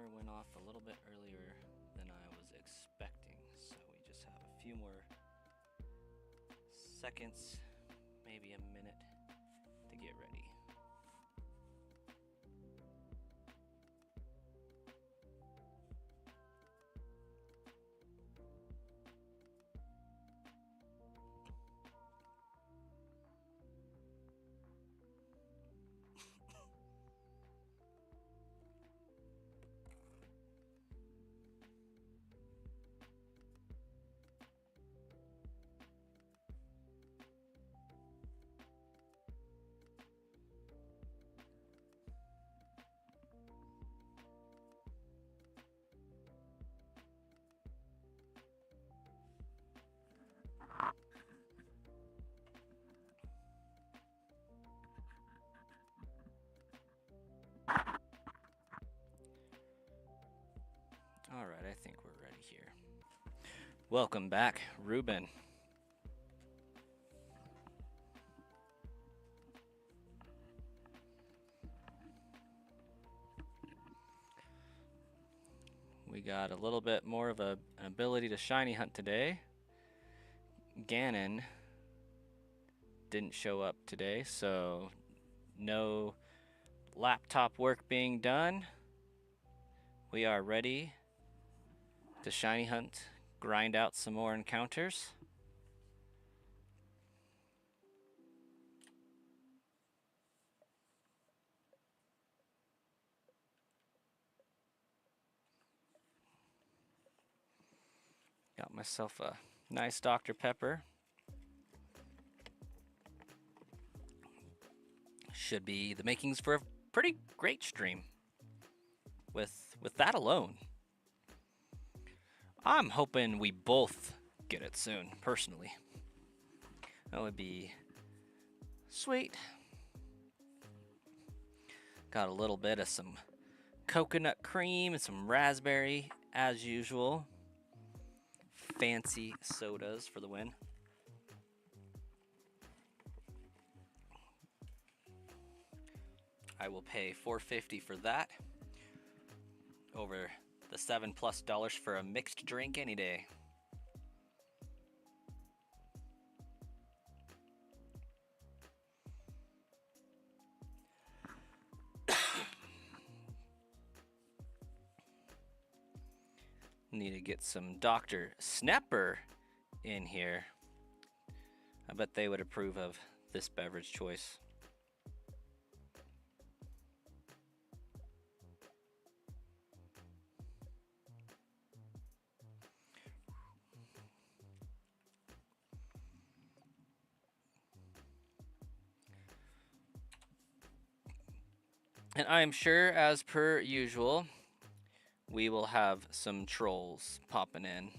timer went off a little bit earlier than I was expecting, so we just have a few more seconds, maybe a minute to get ready. All right, I think we're ready here. Welcome back, Ruben. We got a little bit more of an ability to shiny hunt today. Ganon didn't show up today, so no laptop work being done. We are ready to shiny hunt, grind out some more encounters. Got myself a nice Dr. Pepper. Should be the makings for a pretty great stream with that alone. I'm hoping we both get it soon, personally. That would be sweet. Got a little bit of some coconut cream and some raspberry, as usual. Fancy sodas for the win. I will pay $4.50 for that. Over the $7+ for a mixed drink any day. Need to get some Dr. Snapper in here. I bet they would approve of this beverage choice. And I am sure, as per usual, we will have some trolls popping in.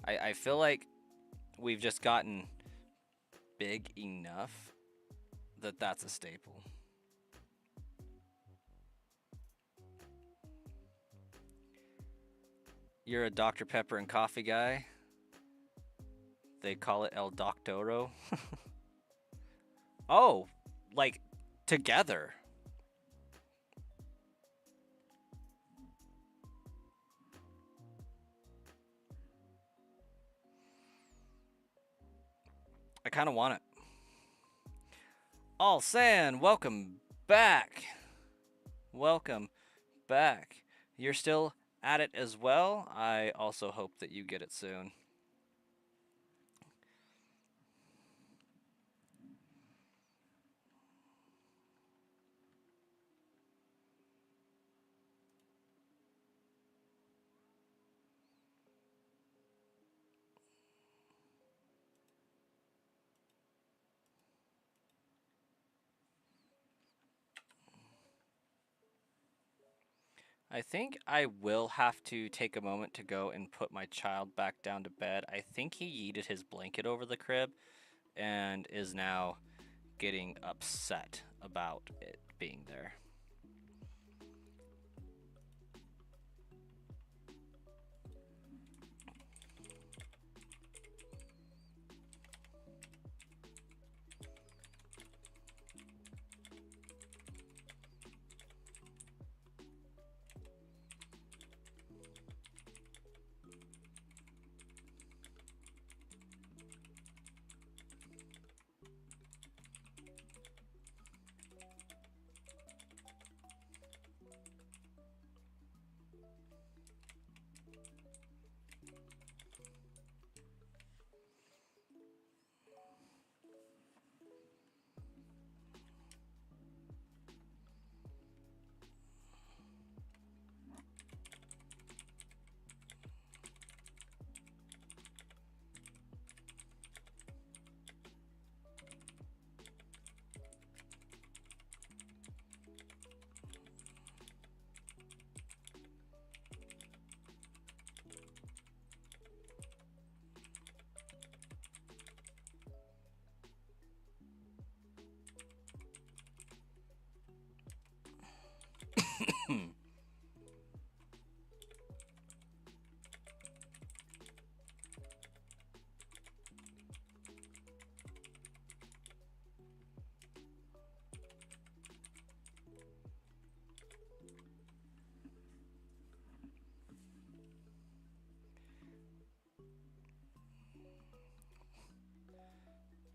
I feel like we've just gotten big enough that that's a staple. You're a Dr. Pepper and coffee guy. They call it El Doctoro. Oh, like together. I kind of want it. All San, welcome back. Welcome back. You're still at it as well. I also hope that you get it soon. I think I will have to take a moment to go and put my child back down to bed. I think he yeeted his blanket over the crib and is now getting upset about it being there.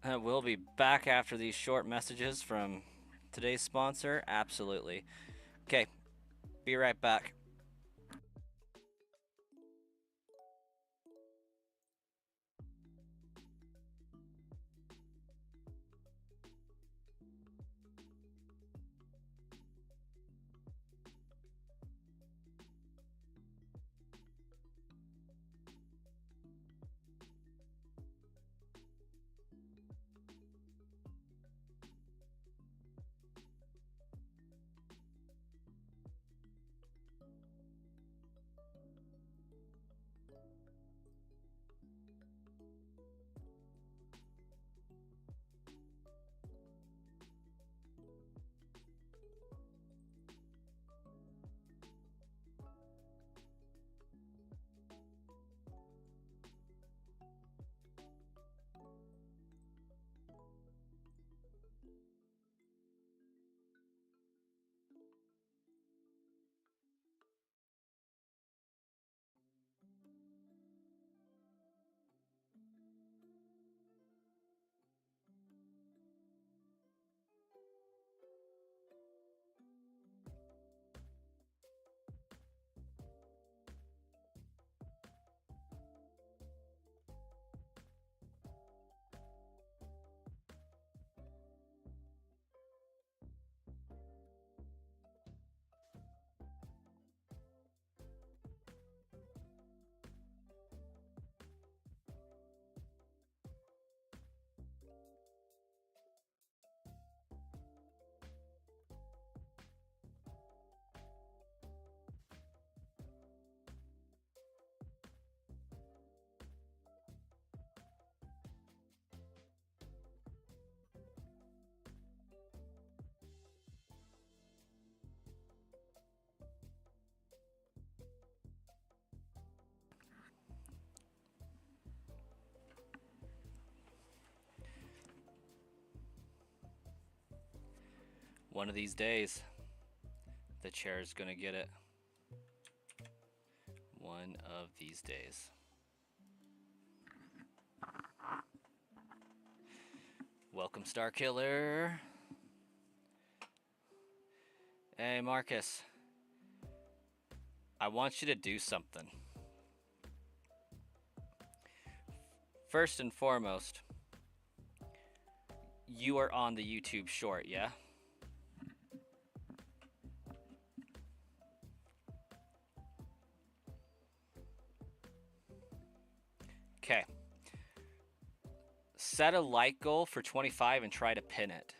We'll be back after these short messages from today's sponsor. Absolutely. Okay, be right back. One of these days, the chair's gonna get it. One of these days. Welcome, Star Killer. Hey, Marcus. I want you to do something. First and foremost, you are on the YouTube short, yeah? Okay. Set a like goal for 25 and try to pin it.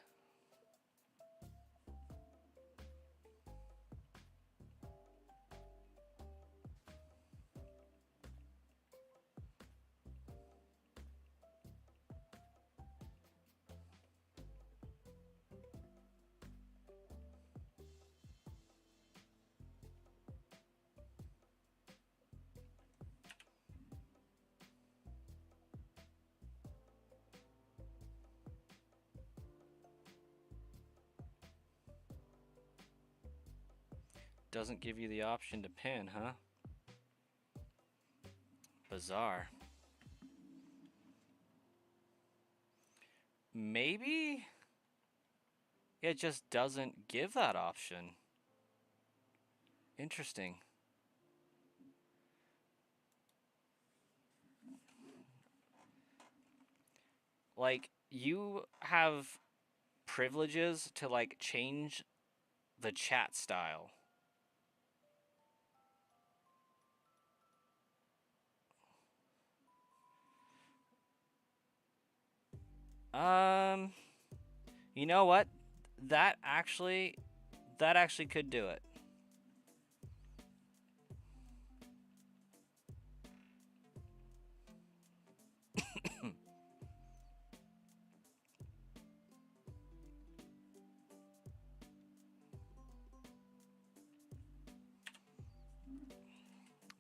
Doesn't give you the option to pin, huh? Bizarre. Maybe it just doesn't give that option. Interesting. Like, you have privileges to, like, change the chat style. You know what? That actually could do it.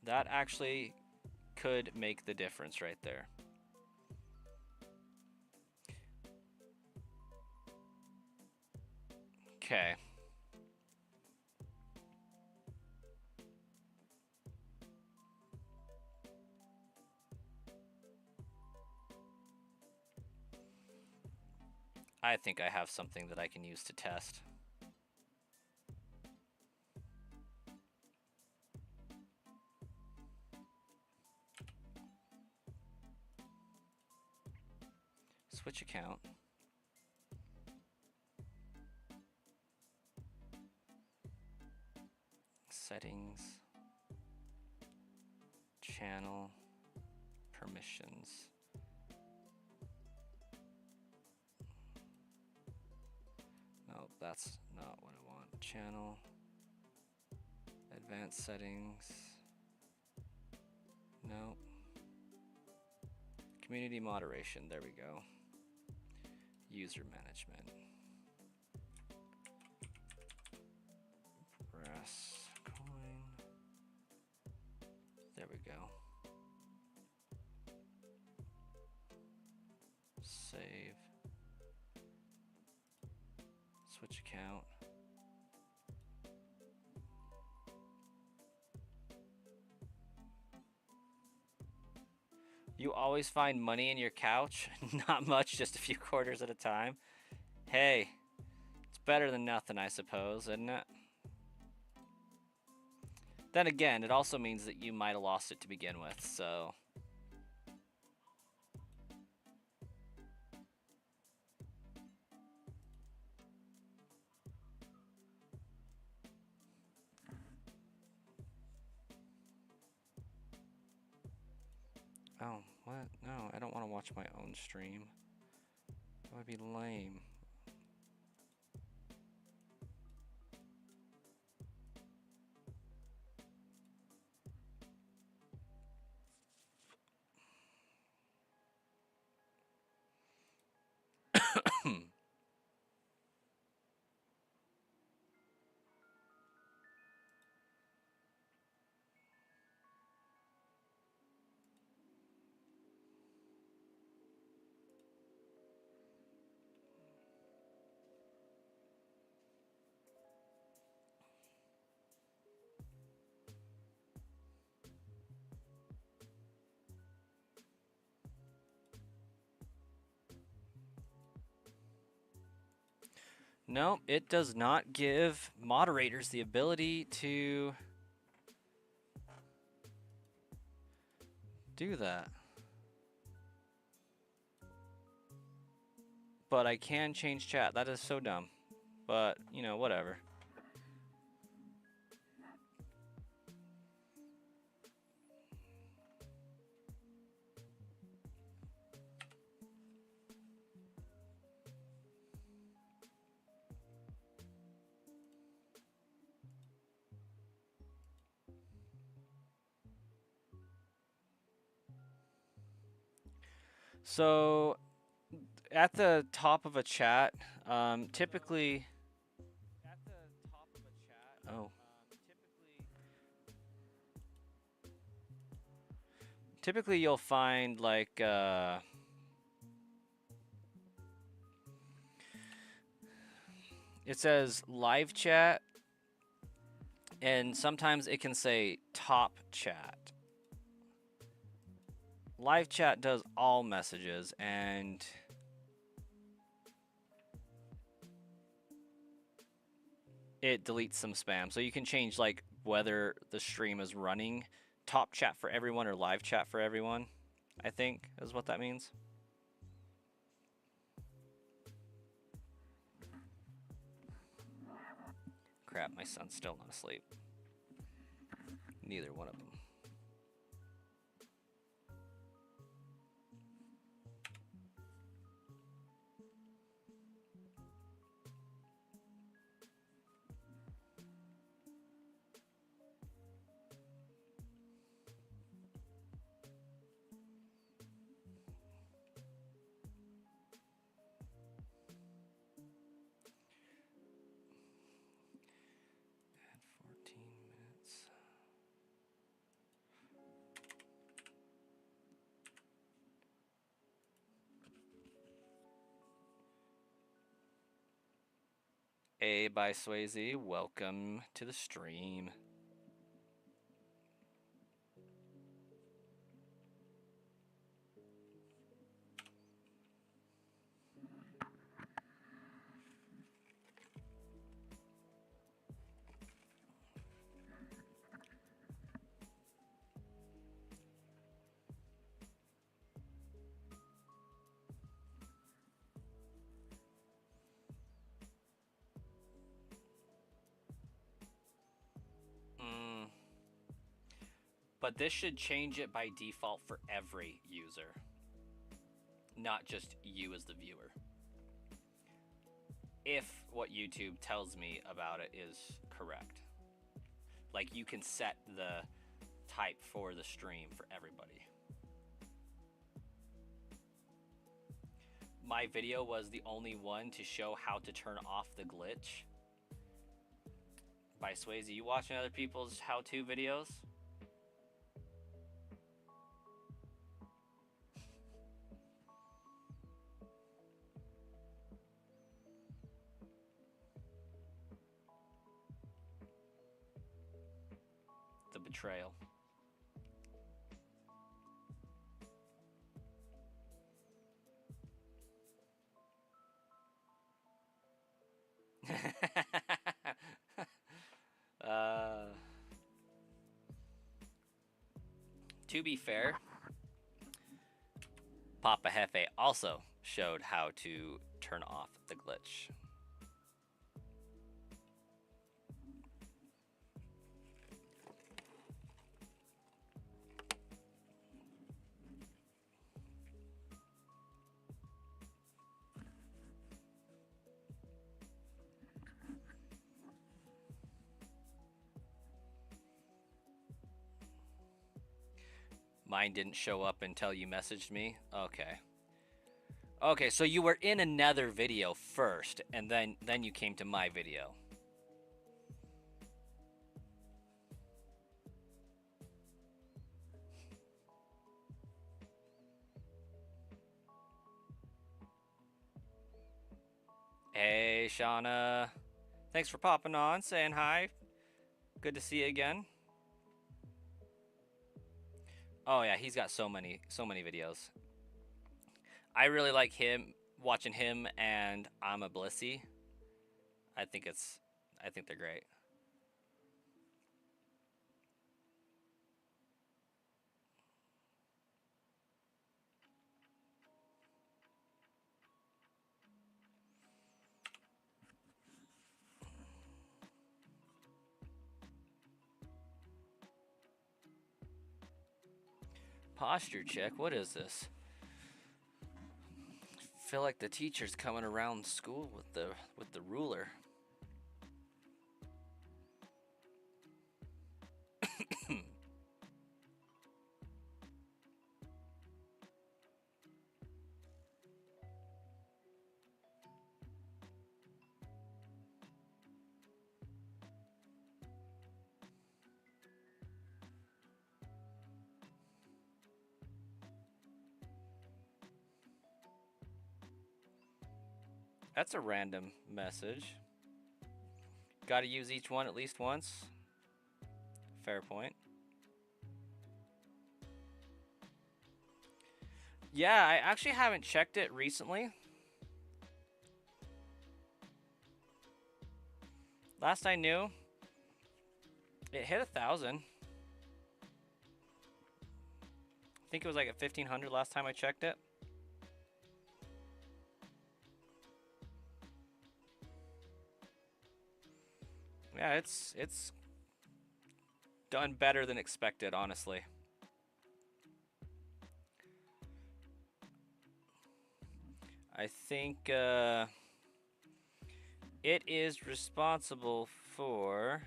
That actually could make the difference right there. Okay. I think I have something that I can use to test. Switch account. Settings. Channel. Permissions. No, that's not what I want. Channel. Advanced settings. No. Community moderation. There we go. User management. Brass coin. There we go. Save. Switch account. You always find money in your couch? Not much, just a few quarters at a time. Hey, it's better than nothing, I suppose, isn't it? Then again, it also means that you might have lost it to begin with, so... Oh, what? No, I don't want to watch my own stream. That would be lame. No, it does not give moderators the ability to do that. But I can change chat. That is so dumb. But, you know, whatever. So, at the top of a chat, typically... Oh. Typically you'll find, like, it says live chat, and sometimes it can say top chat. Live chat does all messages, and it deletes some spam. So you can change, like, whether the stream is running top chat for everyone or live chat for everyone, I think is what that means. Crap, my son's still not asleep. Neither one of them. A by Swayze, welcome to the stream. But this should change it by default for every user, not just you as the viewer. If what YouTube tells me about it is correct. Like, you can set the type for the stream for everybody. My video was the only one to show how to turn off the glitch. By Swayze, you watching other people's how-to videos? The betrayal. To be fair, Papa Hefe also showed how to turn off the glitch. Mine didn't show up until you messaged me? Okay. Okay, so you were in another video first, and then you came to my video. Hey, Shauna. Thanks for popping on, saying hi. Good to see you again. Oh yeah, he's got so many videos. I really like him, watching him and I'm a Blissy. I think they're great. Posture check, what is this? I feel like the teacher's coming around school with the ruler. That's a random message. Got to use each one at least once. Fair point. Yeah, I actually haven't checked it recently. Last I knew, it hit 1,000. I think it was like at 1,500 last time I checked it. Yeah, it's done better than expected, honestly. I think it is responsible for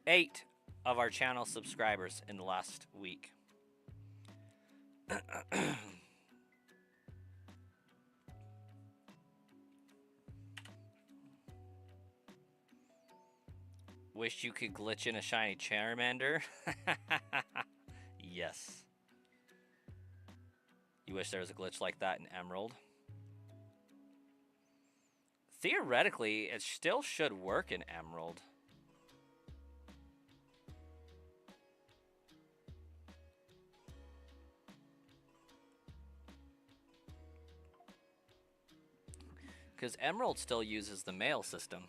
eight of our channel subscribers in the last week. Wish you could glitch in a shiny Charmander. Yes. You wish there was a glitch like that in Emerald? Theoretically, it still should work in Emerald. Because Emerald still uses the mail system.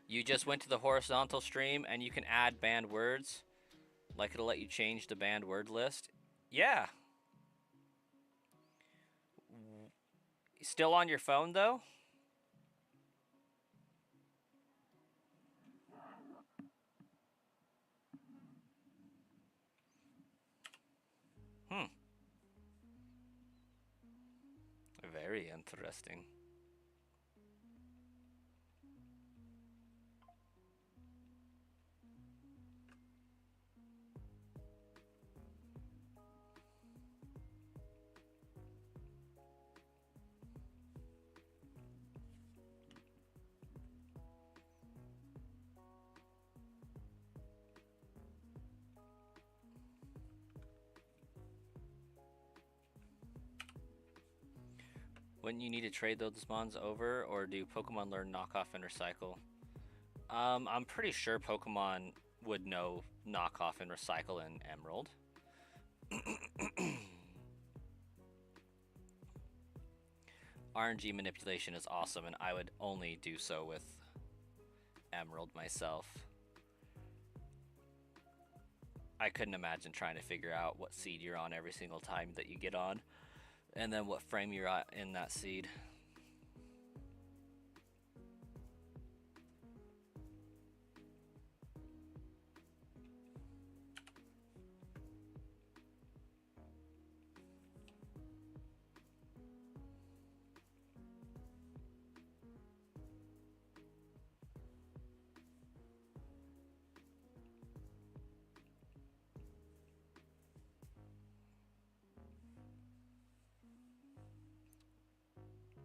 You just went to the horizontal stream and you can add banned words. Like it'll let you change the banned word list. Yeah. Still on your phone though? Hmm. Very interesting. Wouldn't you need to trade those mons over, or do Pokemon learn knockoff and recycle? I'm pretty sure Pokemon would know knockoff and recycle in Emerald. RNG manipulation is awesome, and I would only do so with Emerald myself. I couldn't imagine trying to figure out what seed you're on every single time that you get on, and then what frame you're at in that seed.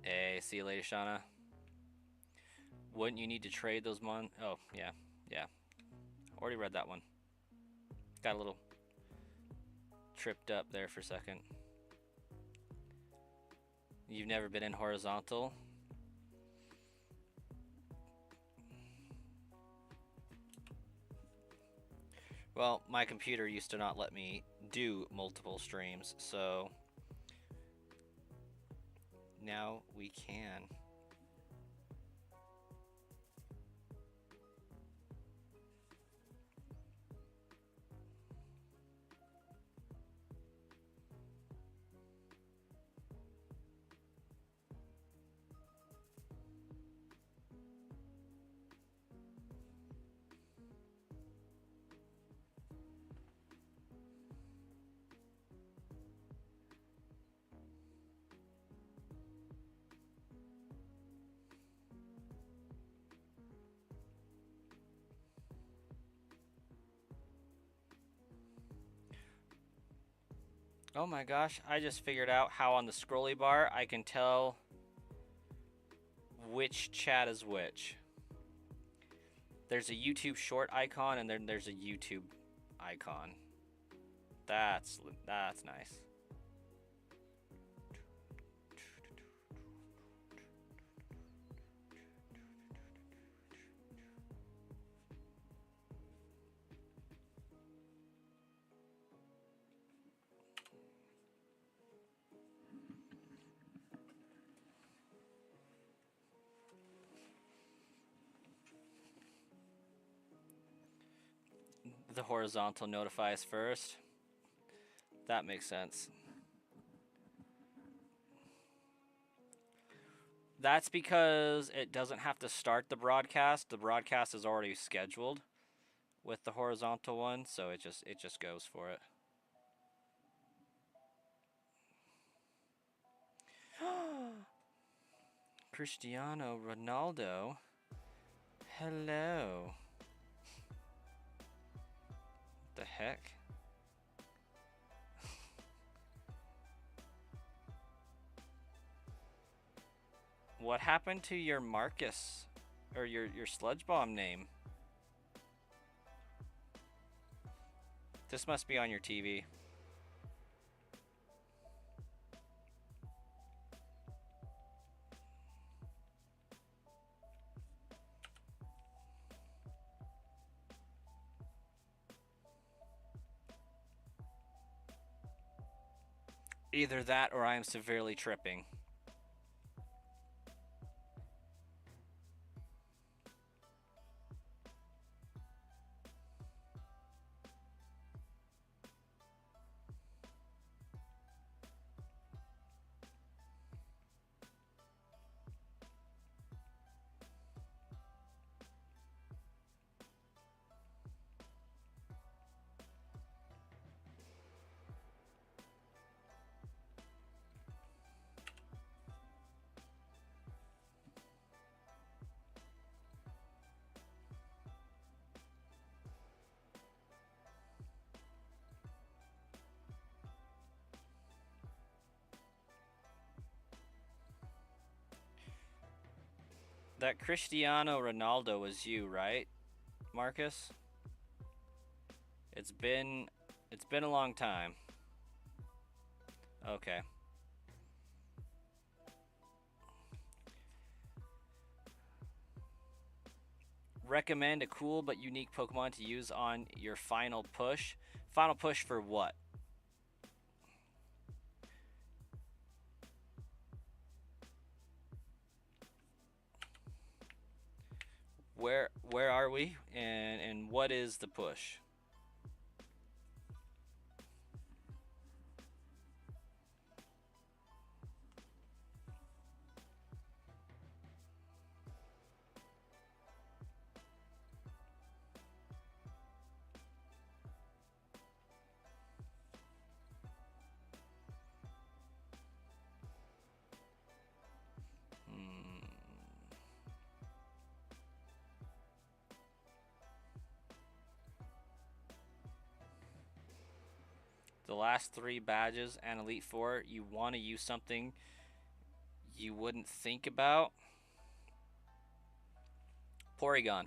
Hey, see you later, Shauna. Wouldn't you need to trade those mon? Oh, yeah. Already read that one. Got a little tripped up there for a second. You've never been in horizontal? Well, my computer used to not let me do multiple streams, so now we can. Oh my gosh, I just figured out how on the scrolly bar I can tell which chat is which. There's a YouTube short icon and then there's a YouTube icon. That's nice. The horizontal notifies first. That makes sense. That's because it doesn't have to start the broadcast. The broadcast is already scheduled with the horizontal one, so it just goes for it. Cristiano Ronaldo. Hello. The heck? What happened to your Marcus or your sludge bomb name? This must be on your TV. Either that or I am severely tripping. That Cristiano Ronaldo was you, right, Marcus? It's been a long time. Okay. Recommend a cool but unique Pokemon to use on your final push. Final push for what? Where are we? And what is the push? Hmm. The last 3 badges and Elite Four, you want to use something you wouldn't think about. Porygon.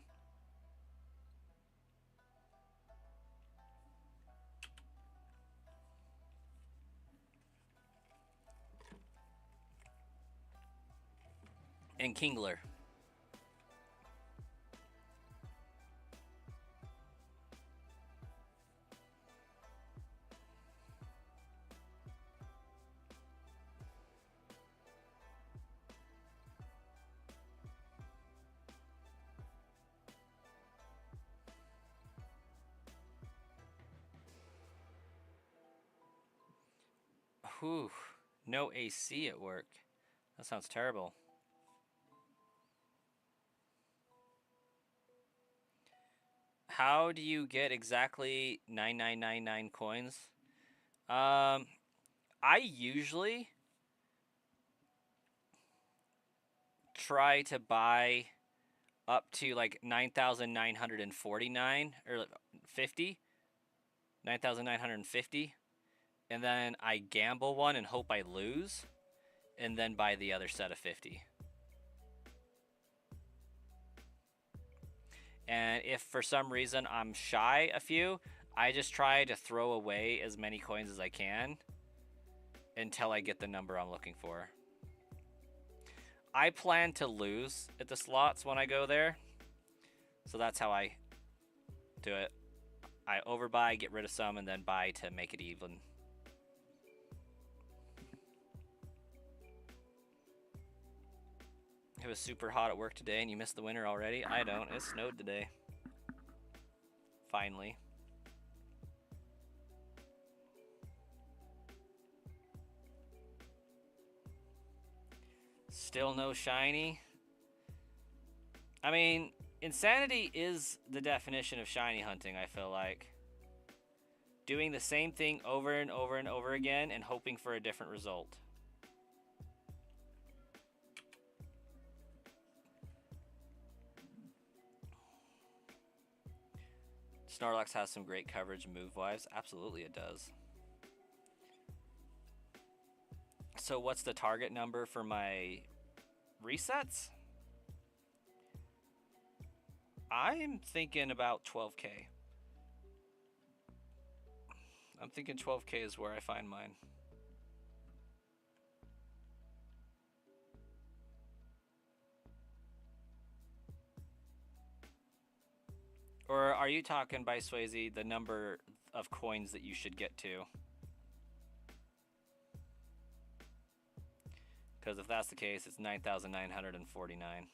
And Kingler. Whew. No AC at work. That sounds terrible. How do you get exactly 9999 coins? I usually try to buy up to like 9,949 or 50, 9,950, and then I gamble one and hope I lose, and then buy the other set of 50. And if for some reason I'm shy a few, I just try to throw away as many coins as I can until I get the number I'm looking for. I plan to lose at the slots when I go there, so that's how I do it. I overbuy, get rid of some, and then buy to make it even. It was super hot at work today and you missed the winter already? I don't. It snowed today. Finally. Still no shiny? I mean, insanity is the definition of shiny hunting, I feel like. Doing the same thing over and over and over again and hoping for a different result. Snorlax has some great coverage move-wise. Absolutely it does. So what's the target number for my resets? I'm thinking about 12k. I'm thinking 12k is where I find mine. Or are you talking, by Swayze, the number of coins that you should get to? Because if that's the case, it's 9,949.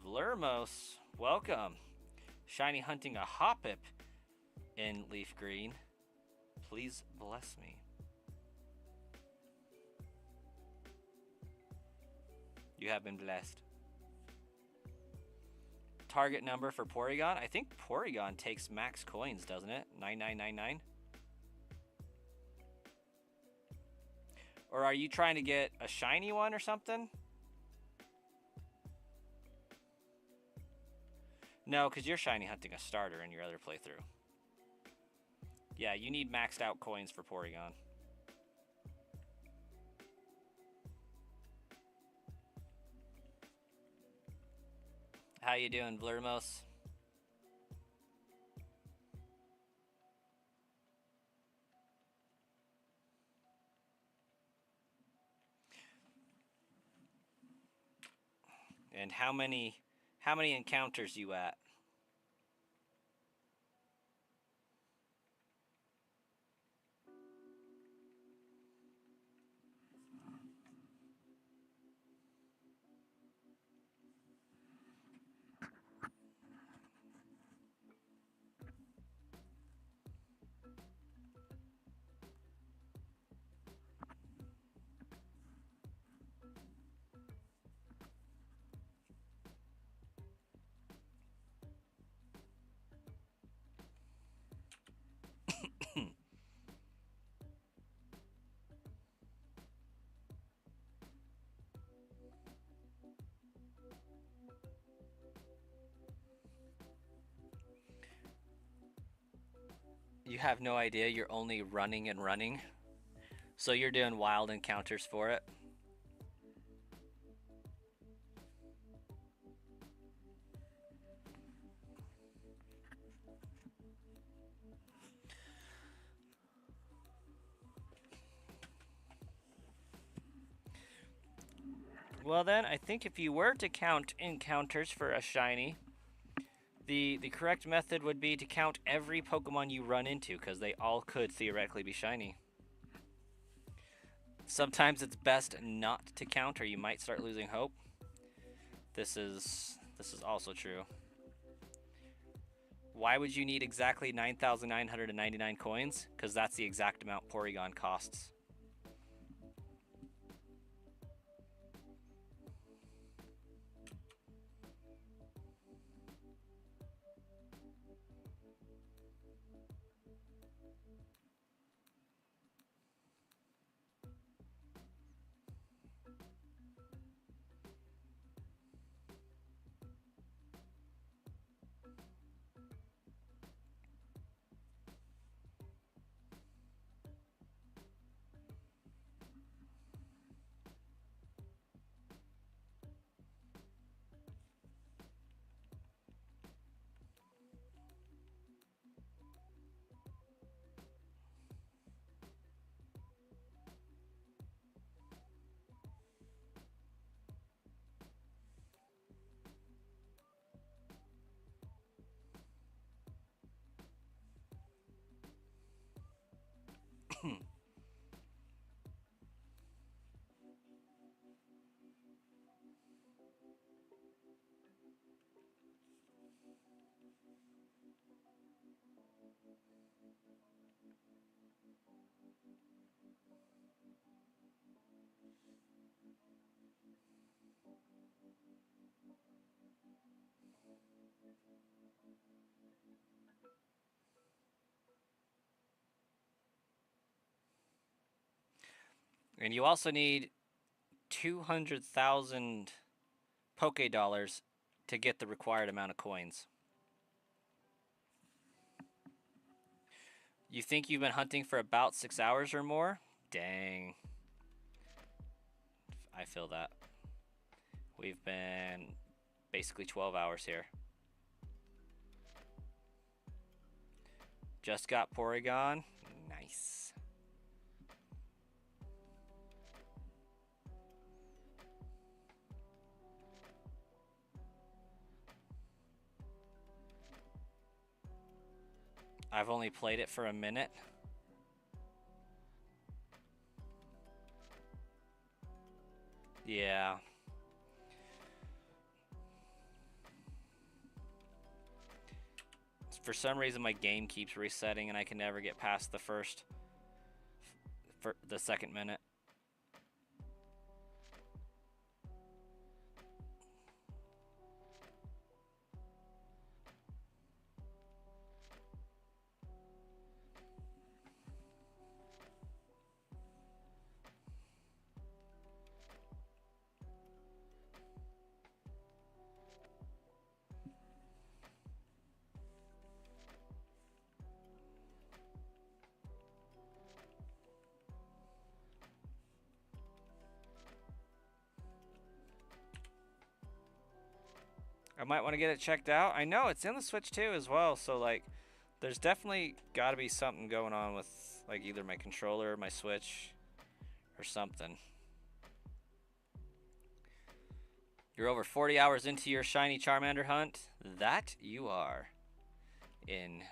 Lermos, welcome. Shiny hunting a Hoppip in Leaf Green. Please bless me. You have been blessed. Target number for Porygon? I think Porygon takes max coins, doesn't it? 9999? Or are you trying to get a shiny one or something? No, because you're shiny hunting a starter in your other playthrough. Yeah, you need maxed out coins for Porygon. How you doing, Blurmos? And how many encounters you at? You have no idea, you're only running and running. So you're doing wild encounters for it. Well then, I think if you were to count encounters for a shiny, the correct method would be to count every Pokemon you run into, because they all could theoretically be shiny. Sometimes it's best not to count, or you might start losing hope. This is also true. Why would you need exactly 9,999 coins? Because that's the exact amount Porygon costs. And you also need 200,000 Poke Dollars to get the required amount of coins. You think you've been hunting for about 6 hours or more? Dang. I feel that. We've been basically 12 hours here. Just got Porygon. Nice. I've only played it for a minute. Yeah. For some reason, my game keeps resetting, and I can never get past the second minute. might want to get it checked out. I know it's in the Switch too as well, so like there's definitely got to be something going on with like either my controller or my Switch or something. You're over 40 hours into your shiny Charmander hunt. That you are. In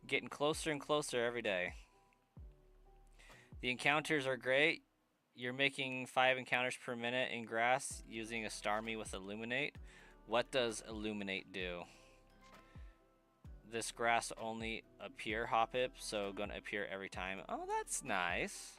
getting closer and closer every day. The encounters are great. You're making 5 encounters per minute in grass using a Starmie with Illuminate. What does Illuminate do? This grass only appear Hoppip, so gonna appear every time. Oh, that's nice.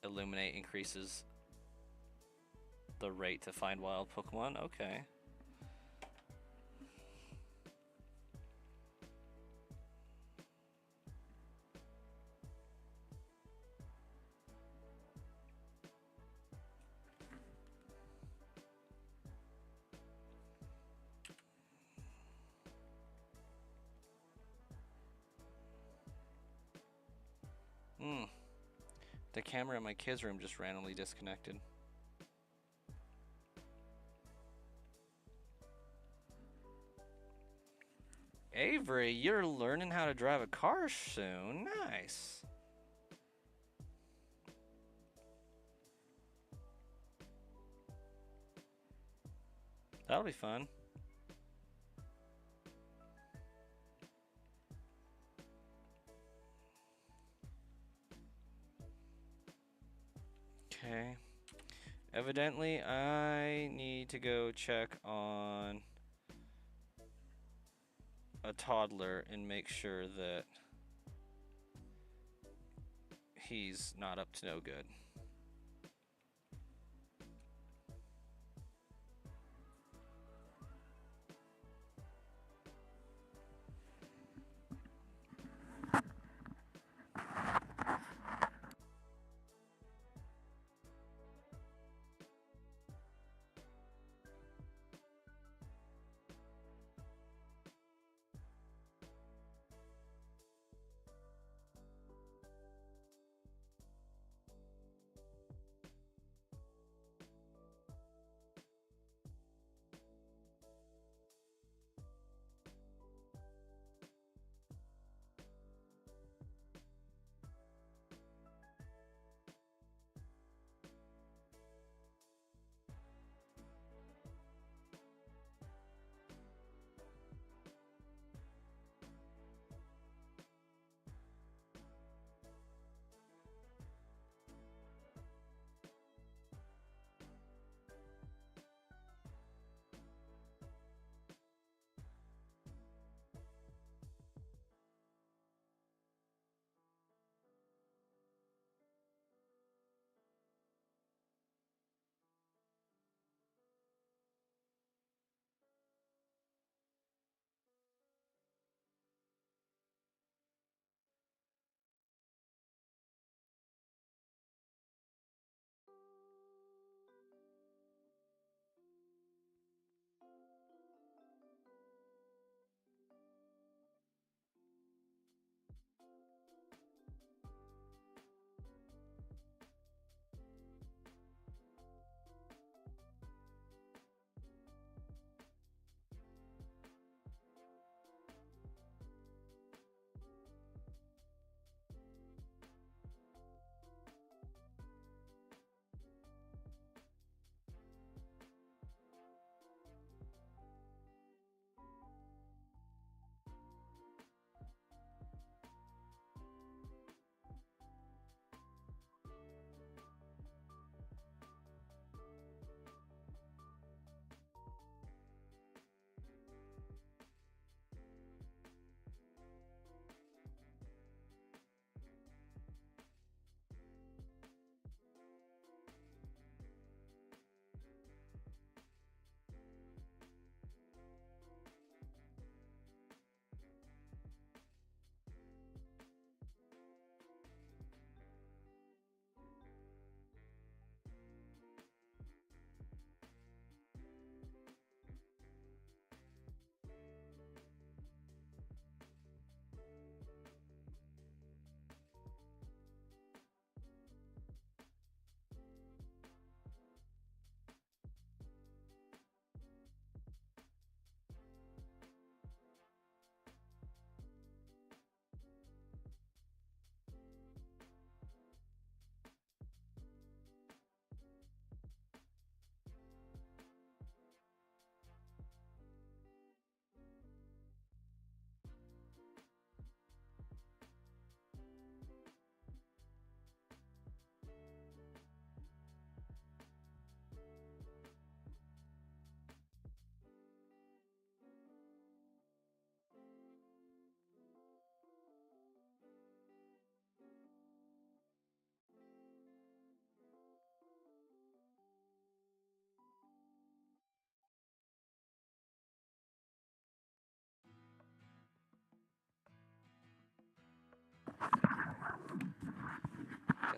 Illuminate increases the rate to find wild Pokemon. Okay. The camera in my kids' room just randomly disconnected. Avery, you're learning how to drive a car soon. Nice. That'll be fun. Okay. Evidently, I need to go check on a toddler and make sure that he's not up to no good.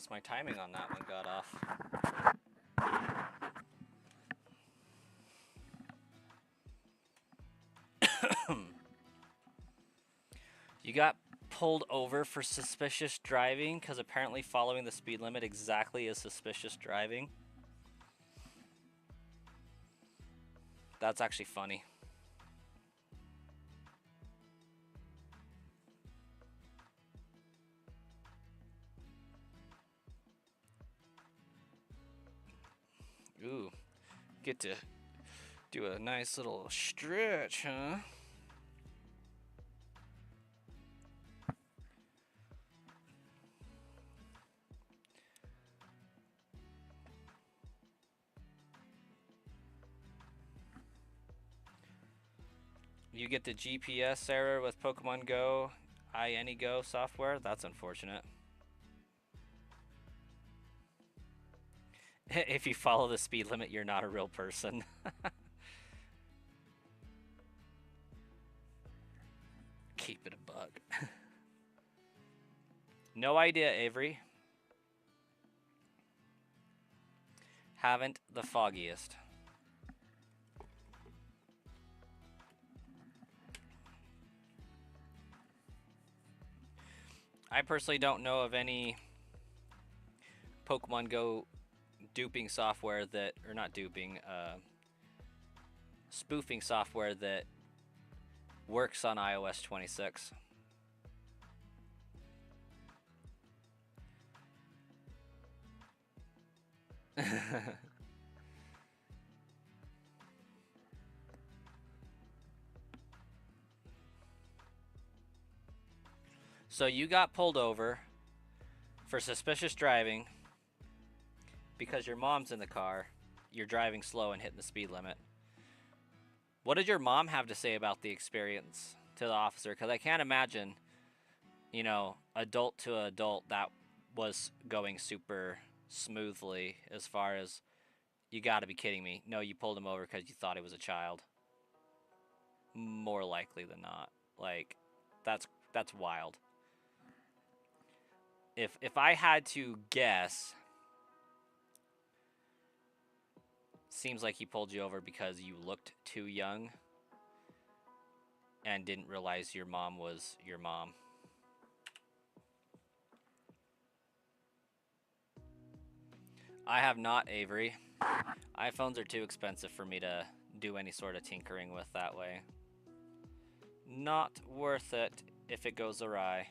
guess my timing on that one got off. You got pulled over for suspicious driving because apparently following the speed limit exactly is suspicious driving. That's actually funny. Ooh, get to do a nice little stretch, huh? You get the GPS error with Pokemon Go, iAnyGo software. That's unfortunate. If you follow the speed limit, you're not a real person. Keep it a bug. No idea, Avery. Haven't the foggiest. I personally don't know of any Pokemon Go duping software that, or not duping, spoofing software that works on iOS 26. So you got pulled over for suspicious driving because your mom's in the car. You're driving slow and hitting the speed limit. What did your mom have to say about the experience to the officer? Because I can't imagine, you know, adult to adult, that was going super smoothly as far as, you got to be kidding me. No, you pulled him over because you thought he was a child. More likely than not. Like, that's wild. If I had to guess, seems like he pulled you over because you looked too young and didn't realize your mom was your mom. I have not, Avery. iPhones are too expensive for me to do any sort of tinkering with that way. Not worth it if it goes awry.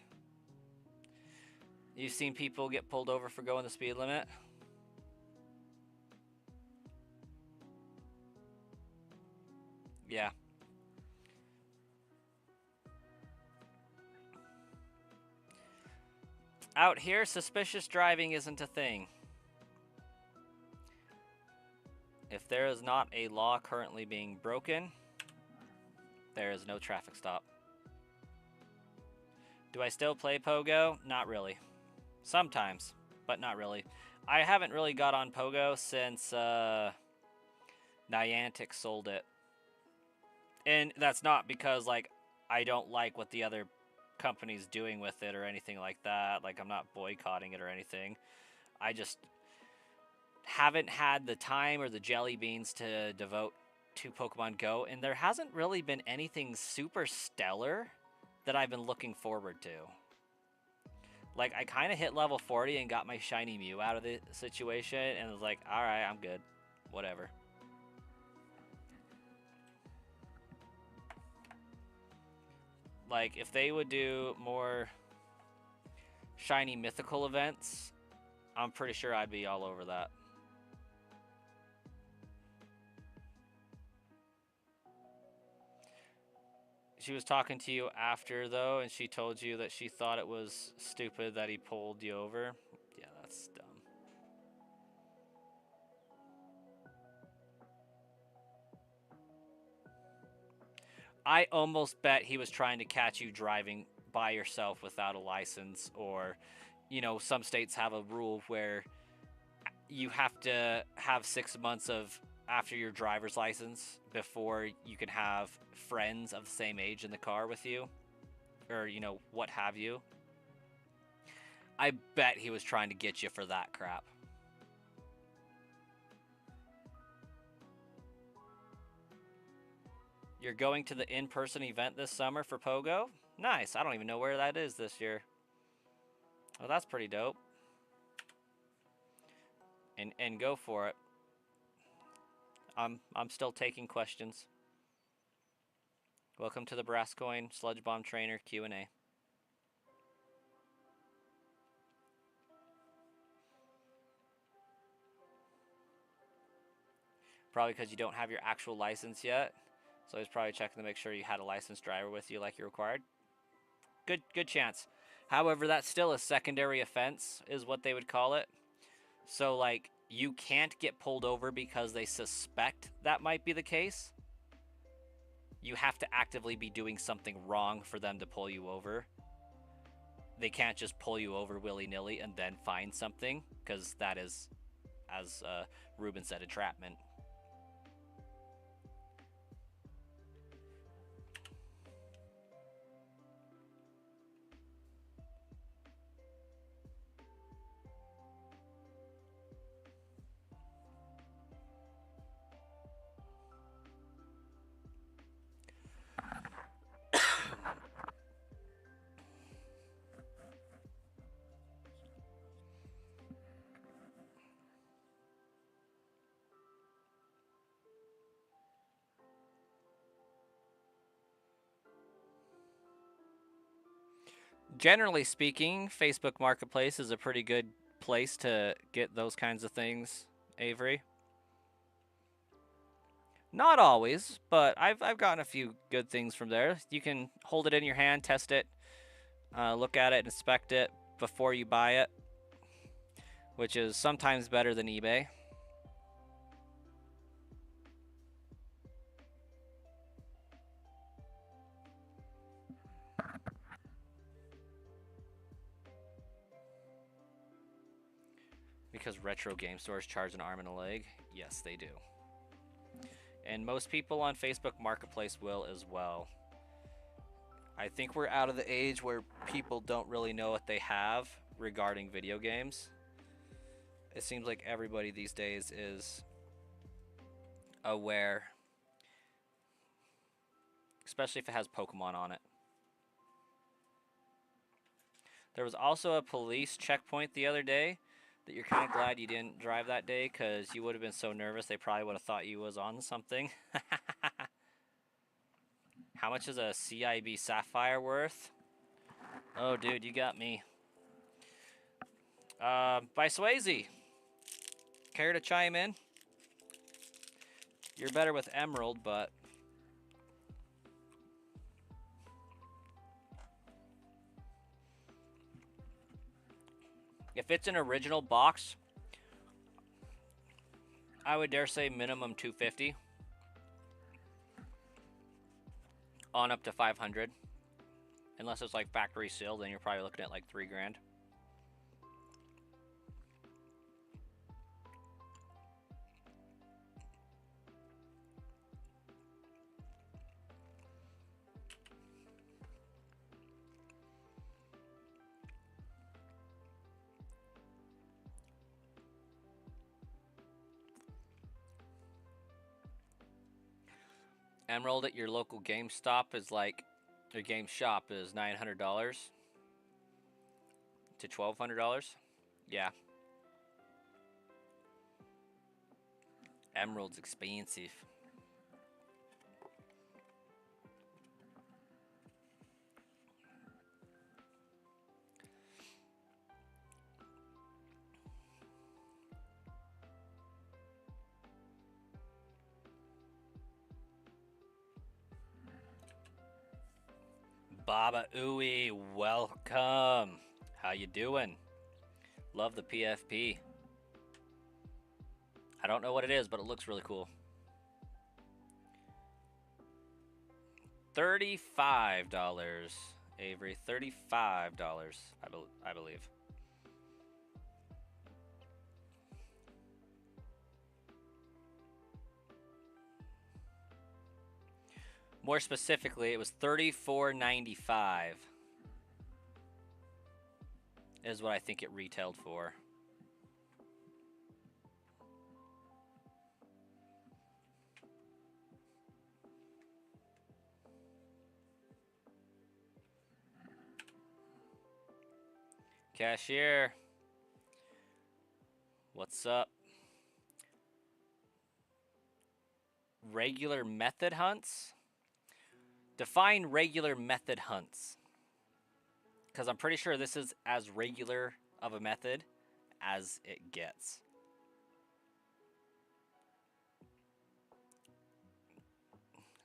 You've seen people get pulled over for going the speed limit? Yeah. Out here, suspicious driving isn't a thing. If there is not a law currently being broken, there is no traffic stop. Do I still play Pogo? Not really. Sometimes, but not really. I haven't really got on Pogo since Niantic sold it. And that's not because, like, I don't like what the other company's doing with it or anything like that. Like, I'm not boycotting it or anything. I just haven't had the time or the jelly beans to devote to Pokemon Go, and there hasn't really been anything super stellar that I've been looking forward to. Like, I kind of hit level 40 and got my shiny Mew out of the situation, and was like, alright, I'm good. Whatever. Like, if they would do more shiny mythical events, I'm pretty sure I'd be all over that. She was talking to you after, though, and she told you that she thought it was stupid that he pulled you over. Yeah, that's dumb. I almost bet he was trying to catch you driving by yourself without a license, or, you know, some states have a rule where you have to have 6 months of after your driver's license before you can have friends of the same age in the car with you, or, you know, what have you. I bet he was trying to get you for that crap. You're going to the in-person event this summer for Pogo? Nice. I don't even know where that is this year. Oh, that's pretty dope. And go for it. I'm still taking questions. Welcome to the Brascoin Sludge Bomb Trainer Q&A. Probably because you don't have your actual license yet. So he's probably checking to make sure you had a licensed driver with you like you required. Good chance. However, that's still a secondary offense, is what they would call it. So, like, you can't get pulled over because they suspect that might be the case. You have to actively be doing something wrong for them to pull you over. They can't just pull you over willy-nilly and then find something, because that is, as Ruben said, entrapment. Generally speaking, Facebook Marketplace is a pretty good place to get those kinds of things, Avery. Not always, but I've gotten a few good things from there. You can hold it in your hand, test it, look at it, inspect it before you buy it, which is sometimes better than eBay. Because retro game stores charge an arm and a leg? Yes, they do. And most people on Facebook Marketplace will as well. I think we're out of the age where people don't really know what they have regarding video games. It seems like everybody these days is aware, especially if it has Pokemon on it. There was also a police checkpoint the other day that you're kind of glad you didn't drive that day, because you would have been so nervous they probably would have thought you was on something. How much is a CIB Sapphire worth? Oh, dude, you got me. By Swayze. Care to chime in? You're better with Emerald, but... if it's an original box, I would dare say minimum $250. On up to $500. Unless it's like factory sealed, then you're probably looking at like $3,000. Emerald at your local GameStop is like, your game shop is $900 to $1,200. Yeah. Emerald's expensive. Baba Ooey, welcome. How you doing? Love the PFP. I don't know what it is, but it looks really cool. $35, Avery. $35, I believe. More specifically, it was $34.95. is what I think it retailed for. Cashier, what's up? Regular method hunts? Define regular method hunts. Because I'm pretty sure this is as regular of a method as it gets.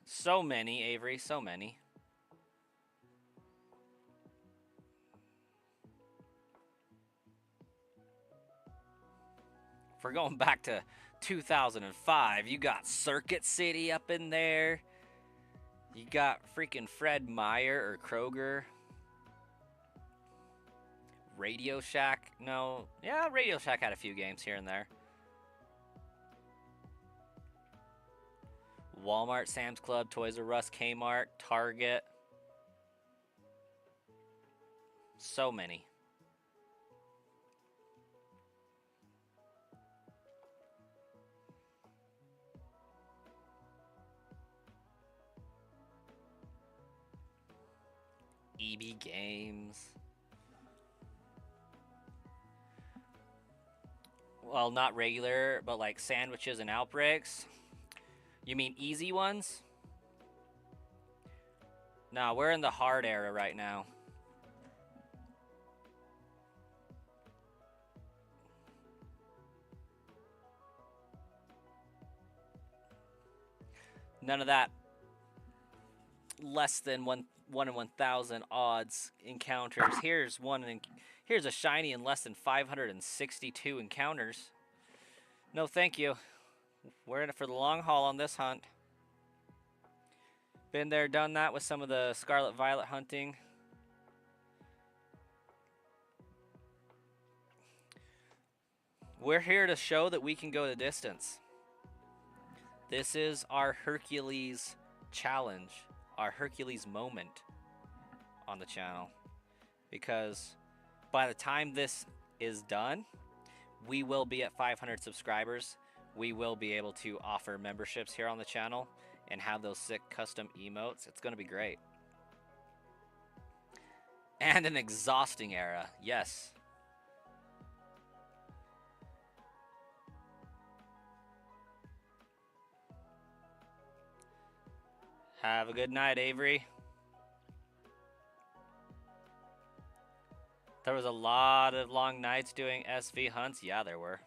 So many, Avery, so many. If we're going back to 2005, you got Circuit City up in there. You got freaking Fred Meyer or Kroger. Radio Shack. No. Yeah, Radio Shack had a few games here and there. Walmart, Sam's Club, Toys R Us, Kmart, Target. So many. EB Games. Well, not regular, but like sandwiches and outbreaks. You mean easy ones? No, we're in the hard era right now. None of that less than one in 1,000 odds encounters. Here's a shiny in less than 562 encounters. No, thank you. We're in it for the long haul on this hunt. Been there, done that with some of the Scarlet Violet hunting. We're here to show that we can go the distance. This is our Hercules challenge, our Hercules moment on the channel. Because by the time this is done, we will be at 500 subscribers. We will be able to offer memberships here on the channel and have those sick custom emotes. It's going to be great. And an exhausting era, yes. Have a good night, Avery. There was a lot of long nights doing SV hunts. Yeah, there were.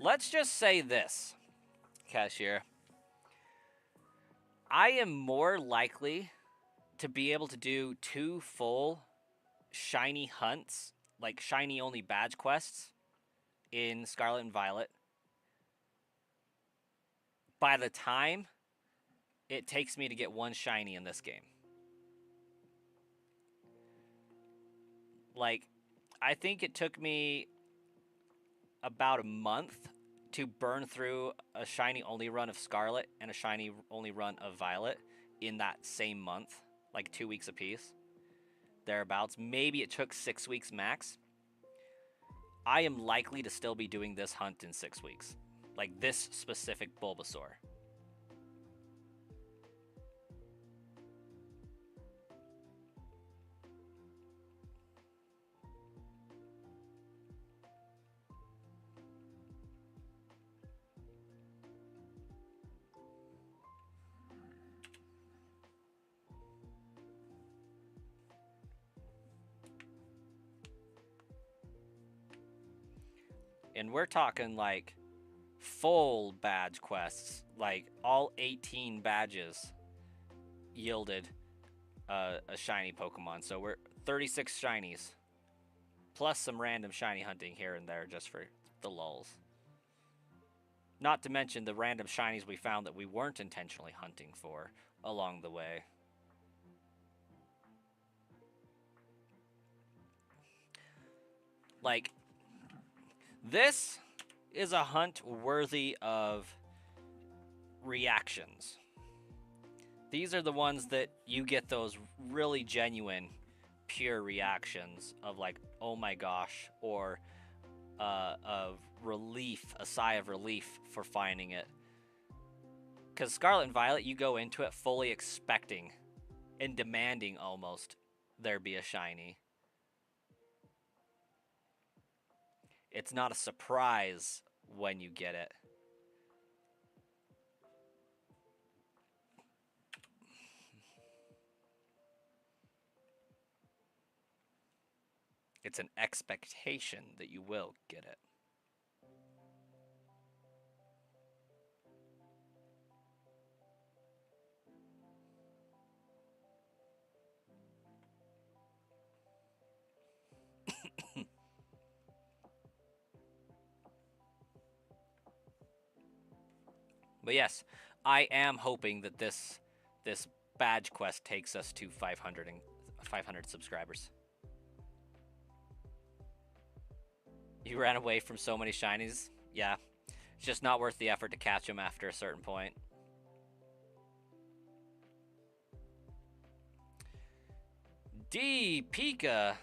Let's just say this, Cashier. I am more likely to be able to do 2 full shiny hunts, like shiny only badge quests in Scarlet and Violet by the time it takes me to get 1 shiny in this game. Like, I think it took me about a month to burn through a shiny only run of Scarlet and a shiny only run of Violet in that same month, like 2 weeks apiece, thereabouts. Maybe it took 6 weeks max. I am likely to still be doing this hunt in 6 weeks, like this specific Bulbasaur. And we're talking like full badge quests, like all 18 badges yielded a shiny Pokemon. So we're 36 shinies, plus some random shiny hunting here and there just for the lulz. Not to mention the random shinies we found that we weren't intentionally hunting for along the way. Like, this is a hunt worthy of reactions. These are the ones that you get those really genuine, pure reactions of like, oh my gosh, or of relief, a sigh of relief for finding it. Because Scarlet and Violet, you go into it fully expecting and demanding almost there be a shiny. It's not a surprise when you get it. It's an expectation that you will get it. But yes, I am hoping that this badge quest takes us to 500 subscribers. You ran away from so many shinies. Yeah, it's just not worth the effort to catch them after a certain point. D Pika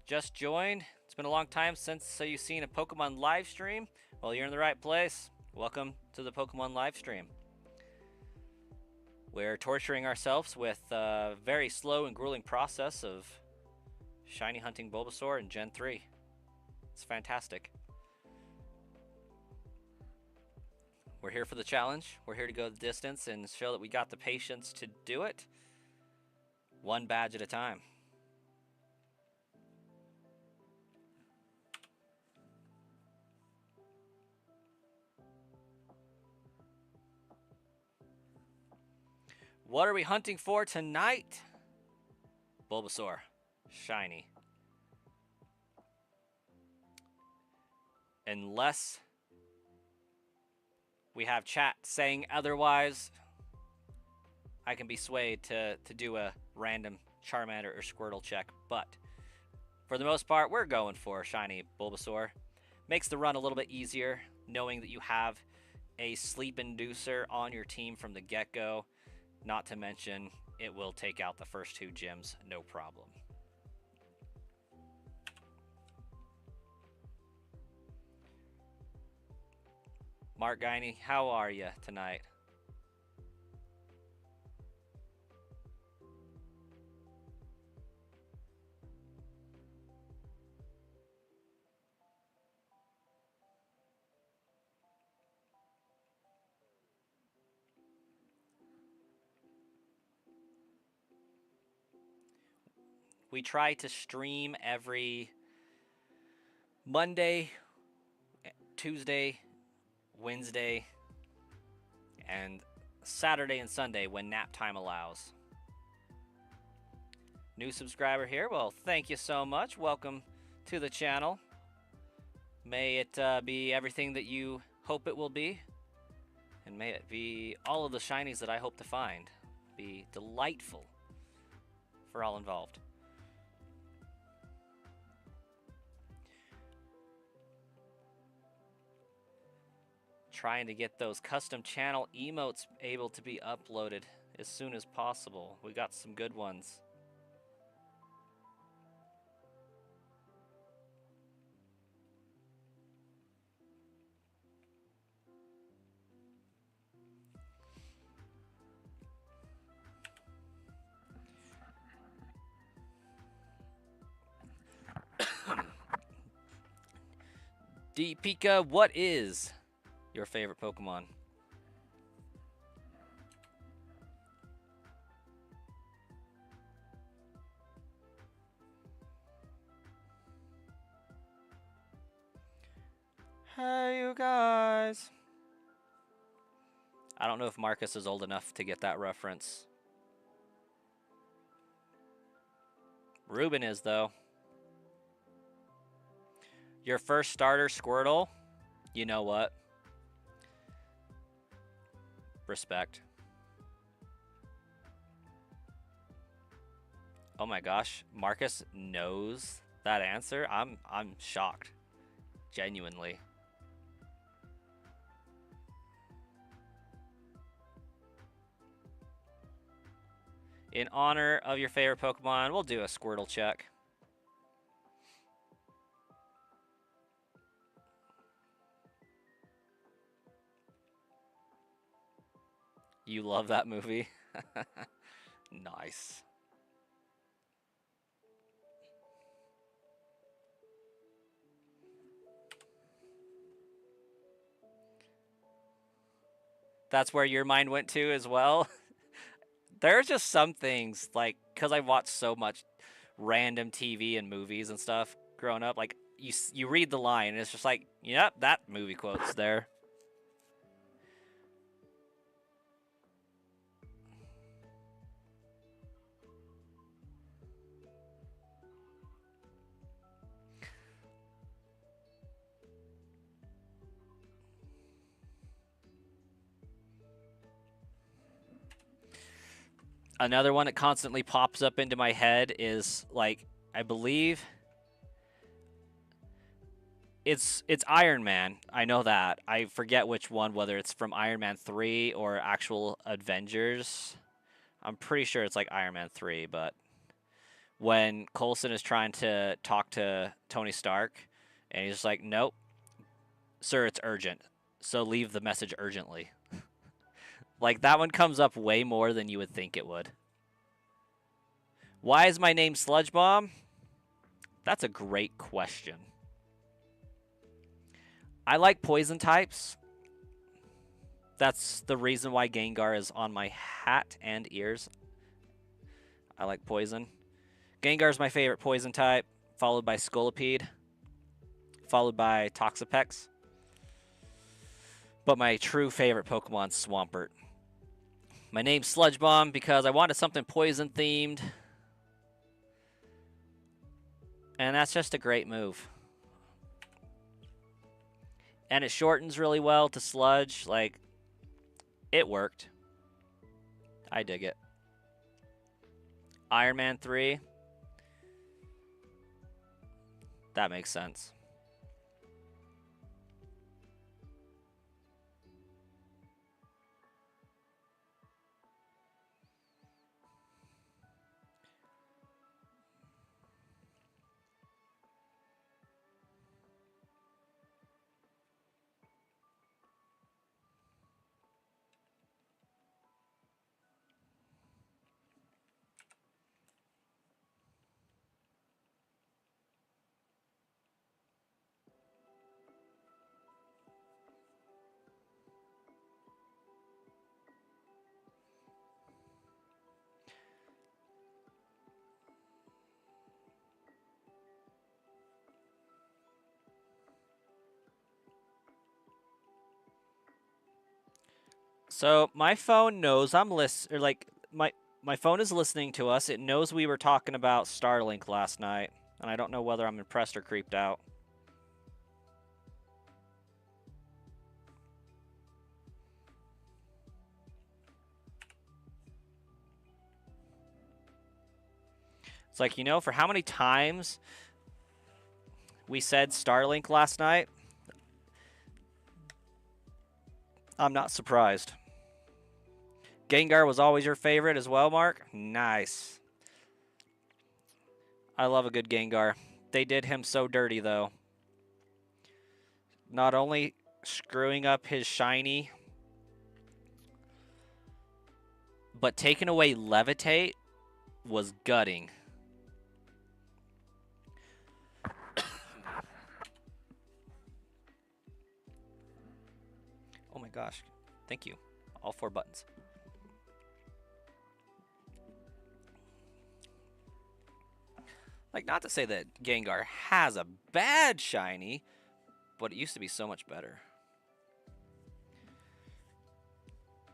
just joined. It's been a long time since you've seen a Pokemon live stream. Well, you're in the right place. Welcome to the Pokemon live stream. We're torturing ourselves with a very slow and grueling process of shiny hunting Bulbasaur in Gen 3. It's fantastic. We're here for the challenge. We're here to go the distance and show that we got the patience to do it. One badge at a time. What are we hunting for tonight? Bulbasaur. Shiny. Unless we have chat saying otherwise, I can be swayed to do a random Charmander or Squirtle check. But for the most part, we're going for shiny Bulbasaur. Makes the run a little bit easier, knowing that you have a sleep inducer on your team from the get-go. Not to mention, it will take out the first two gyms, no problem. Mark Guiney, how are you tonight? We try to stream every Monday, Tuesday, Wednesday, and Saturday and Sunday when nap time allows. New subscriber here. Well, thank you so much. Welcome to the channel. May it be everything that you hope it will be. And may it be all of the shinies that I hope to find. Be delightful for all involved. Trying to get those custom channel emotes able to be uploaded as soon as possible. We got some good ones. D Pika, what is your favorite Pokemon? Hey, you guys. I don't know if Marcus is old enough to get that reference. Ruben is, though. Your first starter, Squirtle? You know what? Respect. Oh my gosh, Marcus knows that answer? I'm shocked. Genuinely. In honor of your favorite Pokemon, we'll do a Squirtle check. You love that movie? Nice. That's where your mind went to as well? There's just some things, like, because I watched so much random TV and movies and stuff growing up, like, you read the line, and it's just like, yep, that movie quote's there. Another one that constantly pops up into my head is, like, I believe it's Iron Man. I know that. I forget which one, whether it's from Iron Man 3 or actual Avengers. I'm pretty sure it's like Iron Man 3, but when Coulson is trying to talk to Tony Stark, and he's just like, "Nope, sir, it's urgent. So leave the message urgently." Like, that one comes up way more than you would think it would. Why is my name Sludge Bomb? That's a great question. I like poison types. That's the reason why Gengar is on my hat and ears. I like poison. Gengar is my favorite poison type, followed by Scolipede, followed by Toxapex. But my true favorite Pokemon is Swampert. My name's Sludge Bomb because I wanted something poison themed. And that's just a great move. And it shortens really well to Sludge. Like, it worked. I dig it. Iron Man 3. That makes sense. So my phone knows I'm my phone is listening to us. It knows we were talking about Starlink last night, and I don't know whether I'm impressed or creeped out. It's like, for how many times we said Starlink last night, I'm not surprised. Gengar was always your favorite as well, Mark? Nice. I love a good Gengar. They did him so dirty, though. Not only screwing up his shiny, but taking away Levitate was gutting. Oh my gosh. Thank you. All 4 buttons. Like, not to say that Gengar has a bad shiny, but it used to be so much better.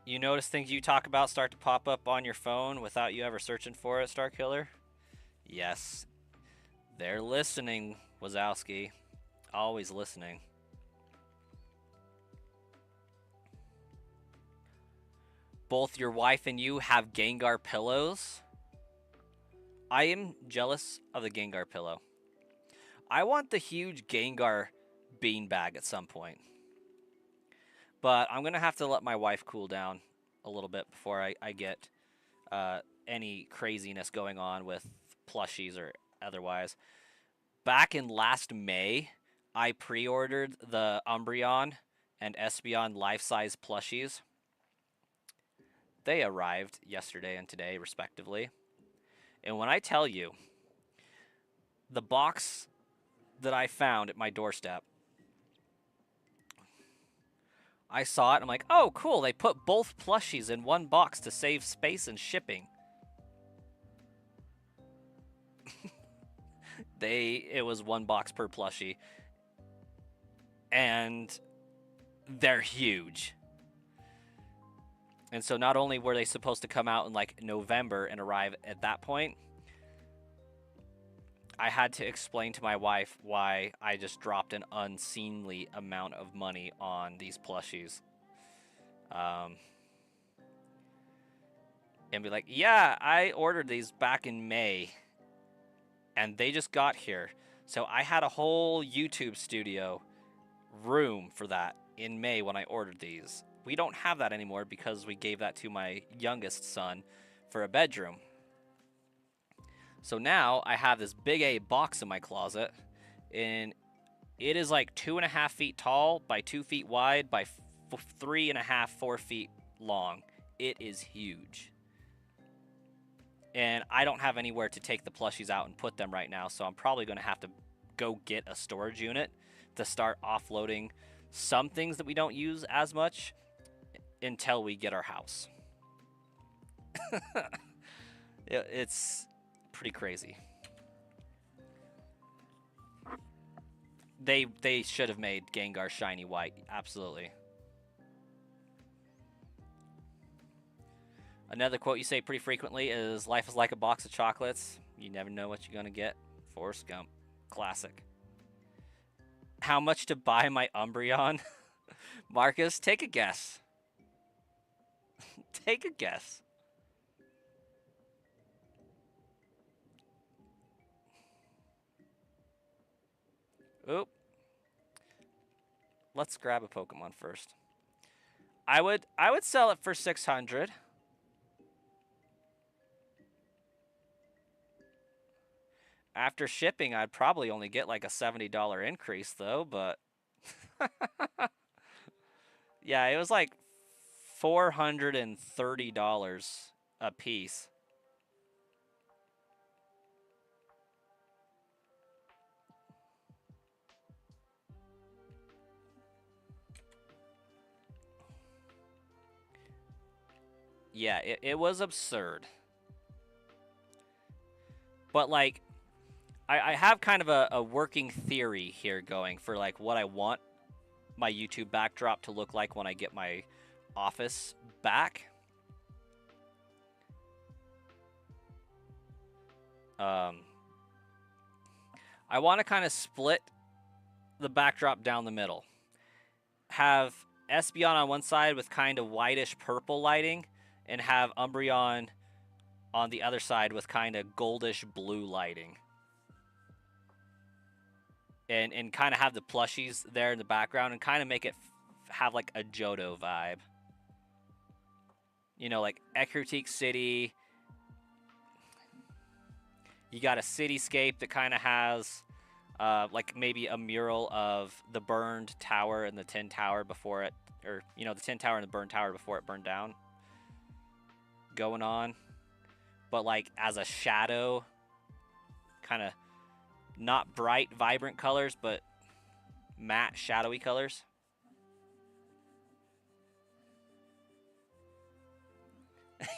You notice things you talk about start to pop up on your phone without you ever searching for it, Starkiller? Yes. They're listening, Wazowski. Always listening. Both your wife and you have Gengar pillows? I am jealous of the Gengar pillow. I want the huge Gengar beanbag at some point. But I'm going to have to let my wife cool down a little bit before I get any craziness going on with plushies or otherwise. Back in last May, I pre-ordered the Umbreon and Espeon life-size plushies. They arrived yesterday and today, respectively. And when I tell you, the box that I found at my doorstep, I saw it and I'm like, oh, cool. They put both plushies in one box to save space and shipping. It was one box per plushie. And they're huge. And so not only were they supposed to come out in like November and arrive at that point, I had to explain to my wife why I just dropped an unseemly amount of money on these plushies. And be like, yeah, I ordered these back in May and they just got here. So I had a whole YouTube studio room for that in May when I ordered these. We don't have that anymore because we gave that to my youngest son for a bedroom. So now I have this big A box in my closet, and it is like 2.5 feet tall by 2 feet wide by 3.5, 4 feet long. It is huge. And I don't have anywhere to take the plushies out and put them right now, so I'm probably going to have to go get a storage unit to start offloading some things that we don't use as much until we get our house. It's pretty crazy. They should have made Gengar shiny white, absolutely. Another quote you say pretty frequently is, life is like a box of chocolates. You never know what you're going to get. Forrest Gump. Classic. How much to buy my Umbreon? Marcus, take a guess. Take a guess. Oop. Let's grab a Pokemon first. I would sell it for 600. After shipping, I'd probably only get like a $70 increase though, but yeah, it was like $430 a piece. Yeah, it was absurd. But like, I have kind of a working theory here going for like what I want my YouTube backdrop to look like when I get my office back. I want to kind of split the backdrop down the middle. Have Espeon on one side with kind of whitish purple lighting, and have Umbreon on the other side with kind of goldish blue lighting. And kind of have the plushies there in the background and kind of make it have like a Johto vibe. You know, like Ecruteak City. You got a cityscape that kind of has like maybe a mural of the burned tower and the tin tower before it, or, you know, the tin tower and the burned tower before it burned down going on. But like as a shadow, kind of not bright, vibrant colors, but matte, shadowy colors.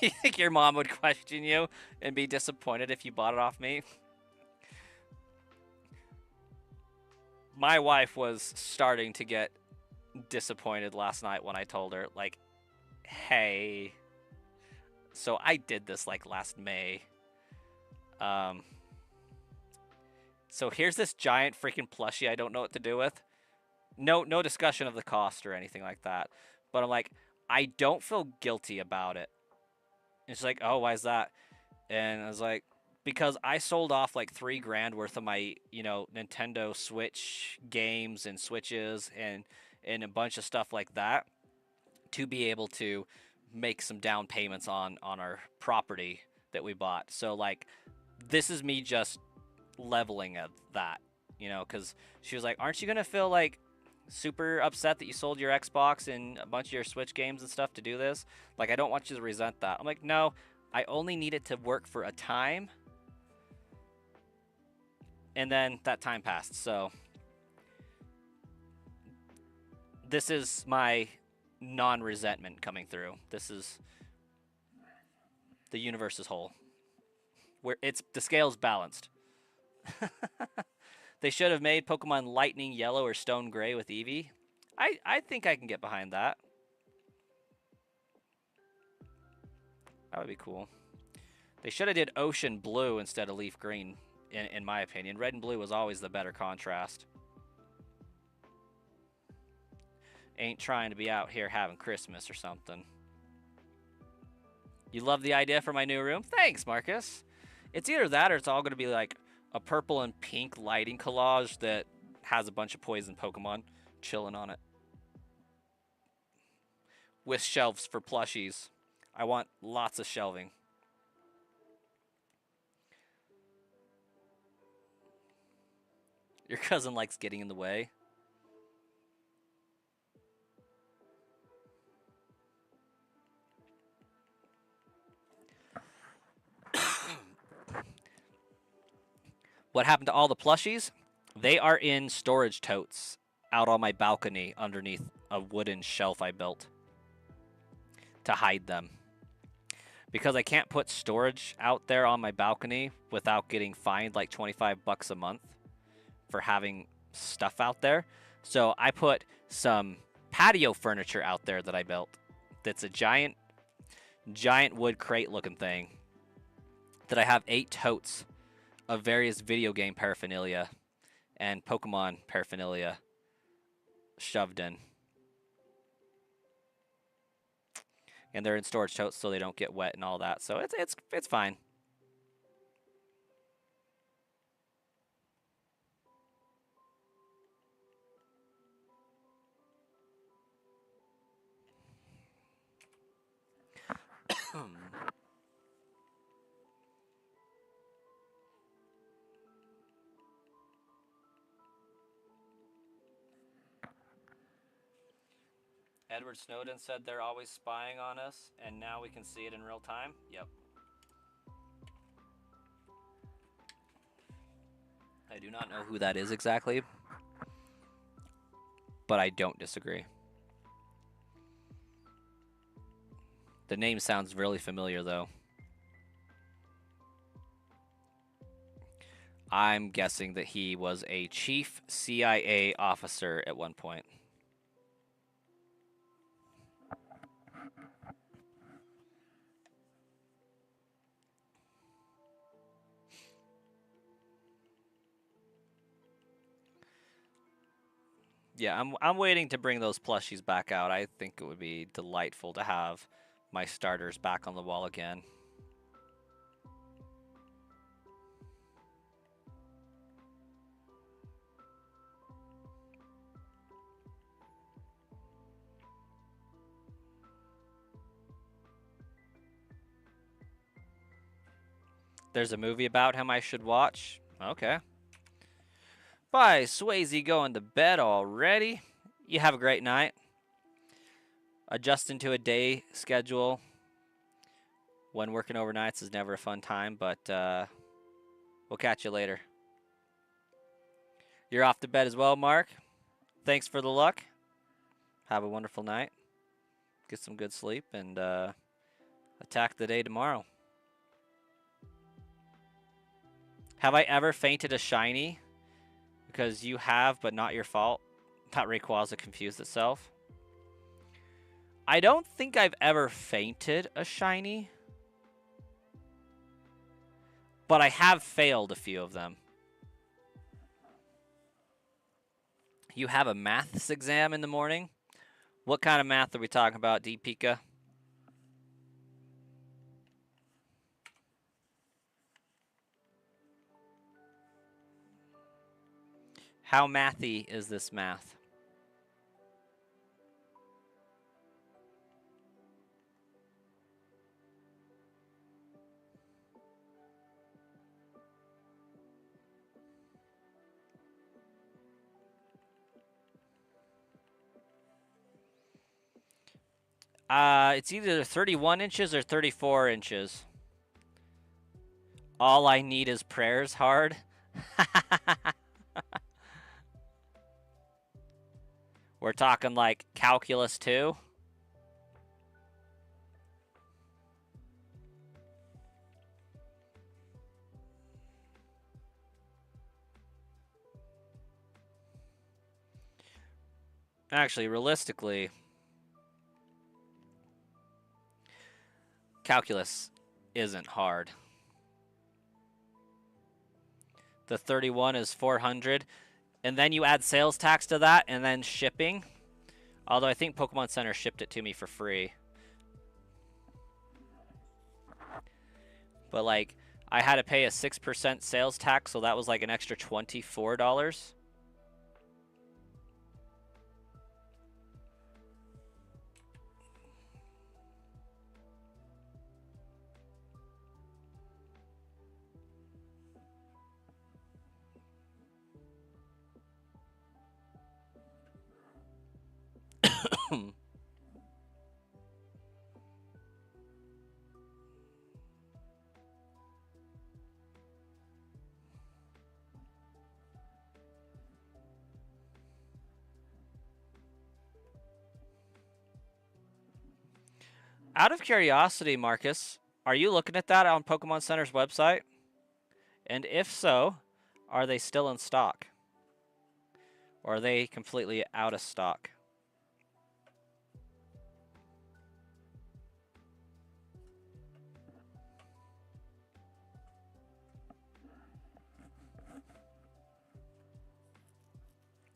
You think your mom would question you and be disappointed if you bought it off me? My wife was starting to get disappointed last night when I told her, like, hey, so I did this like last May. So here's this giant freaking plushie I don't know what to do with. No discussion of the cost or anything like that. But I'm like, I don't feel guilty about it. And she's like, oh, why is that? And I was like, because I sold off like $3,000 worth of my, you know, Nintendo Switch games and Switches and a bunch of stuff like that to be able to make some down payments on our property that we bought. So like this is me just leveling at that, you know, because she was like, aren't you gonna feel like super upset that you sold your Xbox and a bunch of your Switch games and stuff to do this? Like, I don't want you to resent that. I'm like, no, I only need it to work for a time. And then that time passed. So this is my non-resentment coming through. This is the universe is whole. Where it's the scale's balanced. They should have made Pokemon Lightning Yellow or Stone Gray with Eevee. I think I can get behind that. That would be cool. They should have did Ocean Blue instead of Leaf Green, in my opinion. Red and blue was always the better contrast. Ain't trying to be out here having Christmas or something. You love the idea for my new room? Thanks, Marcus. It's either that or it's all going to be like a purple and pink lighting collage that has a bunch of poison Pokemon chilling on it. With shelves for plushies. I want lots of shelving. Your cousin likes getting in the way. What happened to all the plushies? They are in storage totes out on my balcony underneath a wooden shelf I built to hide them. Because I can't put storage out there on my balcony without getting fined like 25 bucks a month for having stuff out there. So I put some patio furniture out there that I built. That's a giant wood crate looking thing that I have 8 totes of various video game paraphernalia and Pokemon paraphernalia shoved in. And they're in storage totes so they don't get wet and all that. So it's fine. Edward Snowden said they're always spying on us, and now we can see it in real time. Yep. I do not know who that is exactly, but I don't disagree. The name sounds really familiar, though. I'm guessing that he was a chief CIA officer at one point. Yeah, I'm waiting to bring those plushies back out. I think it would be delightful to have my starters back on the wall again. There's a movie about him I should watch. Okay. Bye, Swayze going to bed already. You have a great night. Adjusting to a day schedule when working overnights is never a fun time, but we'll catch you later. You're off to bed as well, Mark. Thanks for the luck. Have a wonderful night. Get some good sleep and attack the day tomorrow. Have I ever fainted a shiny? Because you have, but not your fault. That Rayquaza confused itself. I don't think I've ever fainted a shiny. But I have failed a few of them. You have a maths exam in the morning? What kind of math are we talking about, D. Pika? How mathy is this math? It's either 31 inches or 34 inches. All I need is prayers hard. We're talking like calculus 2. Actually, realistically, calculus isn't hard. The 31 is 400, and then you add sales tax to that, and then shipping. Although I think Pokemon Center shipped it to me for free. But like, I had to pay a 6% sales tax, so that was like an extra $24. Out of curiosity, Marcus, are you looking at that on Pokemon Center's website? And if so, are they still in stock? Or are they completely out of stock?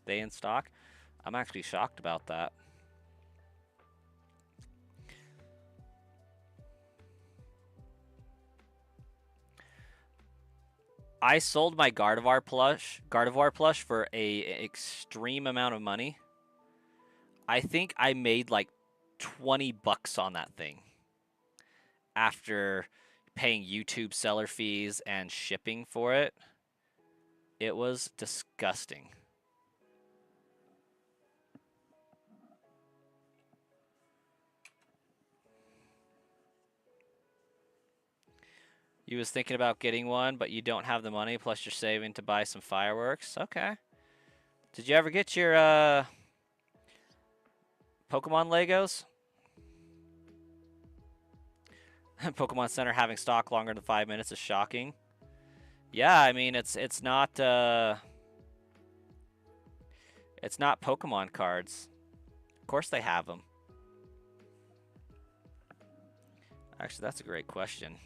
They in stock? I'm actually shocked about that. I sold my Gardevoir plush for a extreme amount of money. I think I made like 20 bucks on that thing after paying YouTube seller fees and shipping for it. It was disgusting. You was thinking about getting one, but you don't have the money, plus you're saving to buy some fireworks. Okay. Did you ever get your Pokemon Legos? Pokemon Center having stock longer than 5 minutes is shocking. Yeah, I mean it's not Pokemon cards. Of course they have them. Actually, that's a great question.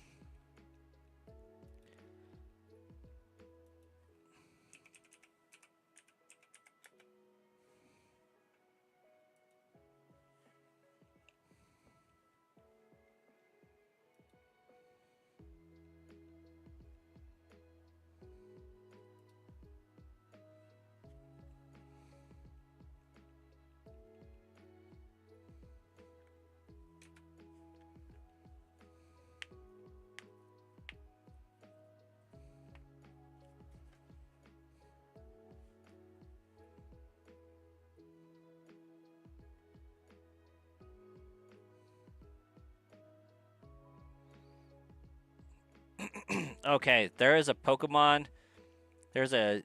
Okay, there's a Pokemon TCG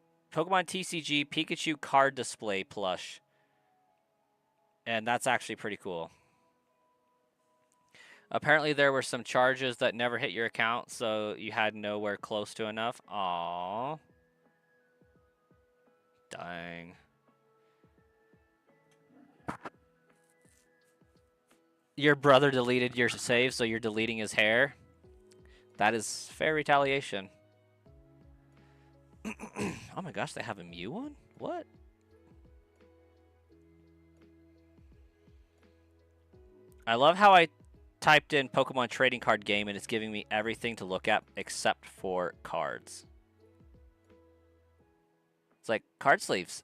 Pikachu card display plush. And that's actually pretty cool. Apparently there were some charges that never hit your account, so you had nowhere close to enough. Aww. Dang. Your brother deleted your save, so you're deleting his hair? That is fair retaliation. Oh my gosh, they have a Mew one? What? I love how I typed in Pokemon trading card game and it's giving me everything to look at except for cards. It's like card sleeves,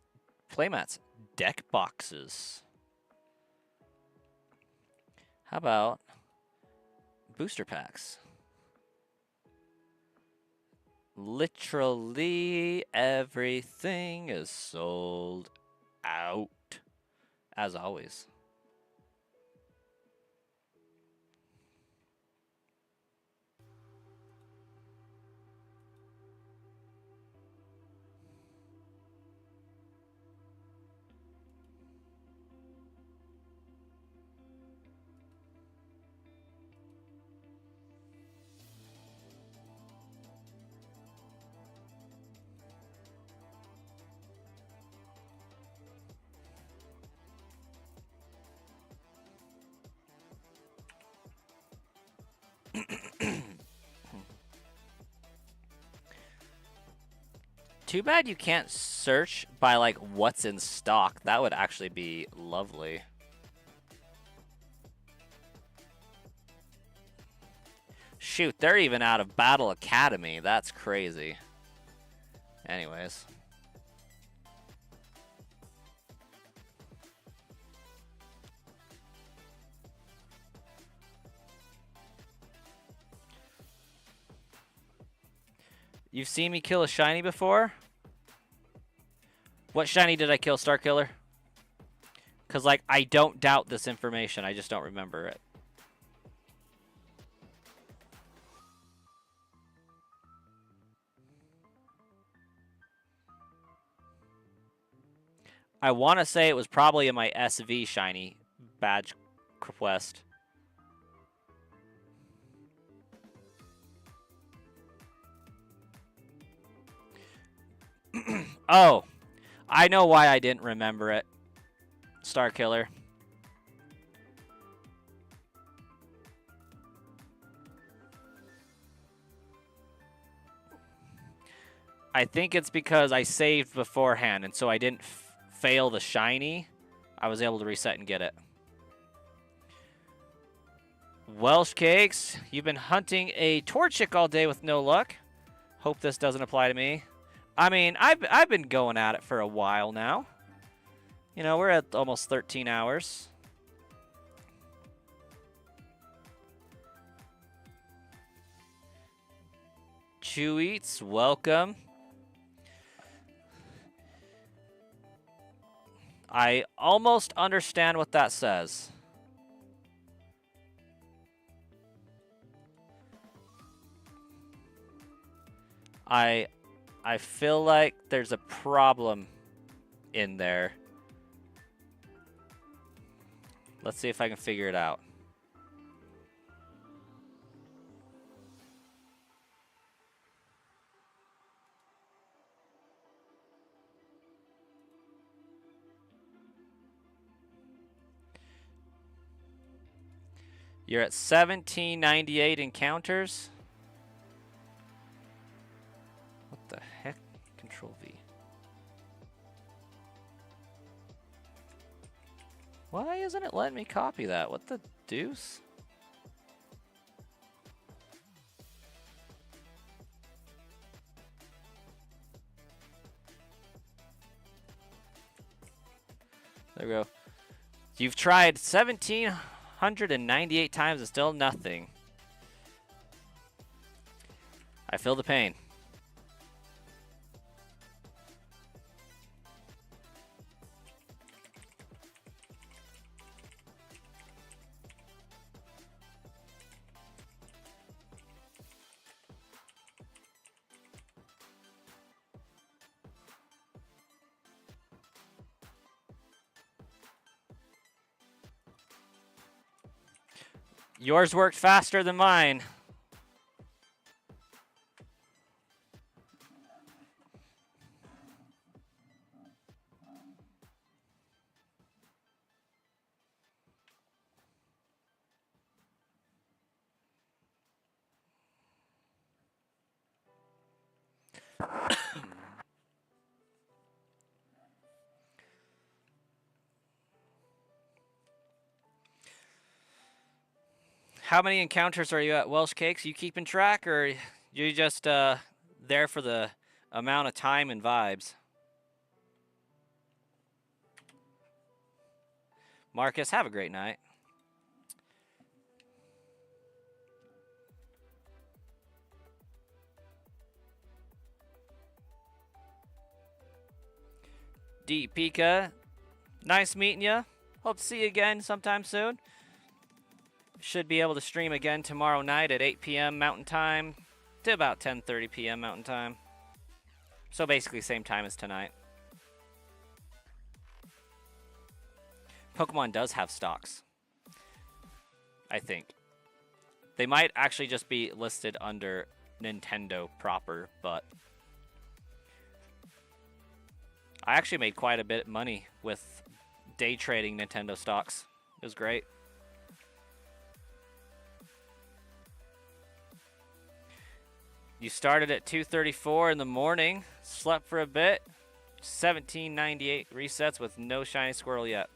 playmats, deck boxes. How about booster packs? Literally everything is sold out, as always. Too bad you can't search by like what's in stock. That would actually be lovely. Shoot, they're even out of Battle Academy. That's crazy. Anyways. You've seen me kill a shiny before? What shiny did I kill, Star Killer? Because, like, I don't doubt this information. I just don't remember it. I want to say it was probably in my SV shiny badge quest. Oh, I know why I didn't remember it, Star Killer. I think it's because I saved beforehand, and so I didn't fail the shiny. I was able to reset and get it. Welsh Cakes, you've been hunting a Torchic all day with no luck. Hope this doesn't apply to me. I mean, I've been going at it for a while now. You know, we're at almost 13 hours. Chew Eats, welcome. I almost understand what that says. I feel like there's a problem in there. Let's see if I can figure it out. You're at 1798 encounters. What the heck? Control V. Why isn't it letting me copy that? What the deuce? There we go. You've tried 1,798 times and still nothing. I feel the pain. Yours worked faster than mine. How many encounters are you at, Welsh Cakes? You keeping track, or you just there for the amount of time and vibes? Marcus, have a great night. D Pika, nice meeting you. Hope to see you again sometime soon. Should be able to stream again tomorrow night at 8 p.m. Mountain Time to about 10:30 p.m. Mountain Time. So basically same time as tonight. Pokemon does have stocks, I think. They might actually just be listed under Nintendo proper, but I actually made quite a bit of money with day trading Nintendo stocks. It was great. You started at 2:34 in the morning, slept for a bit, 1798 resets with no shiny squirrel yet.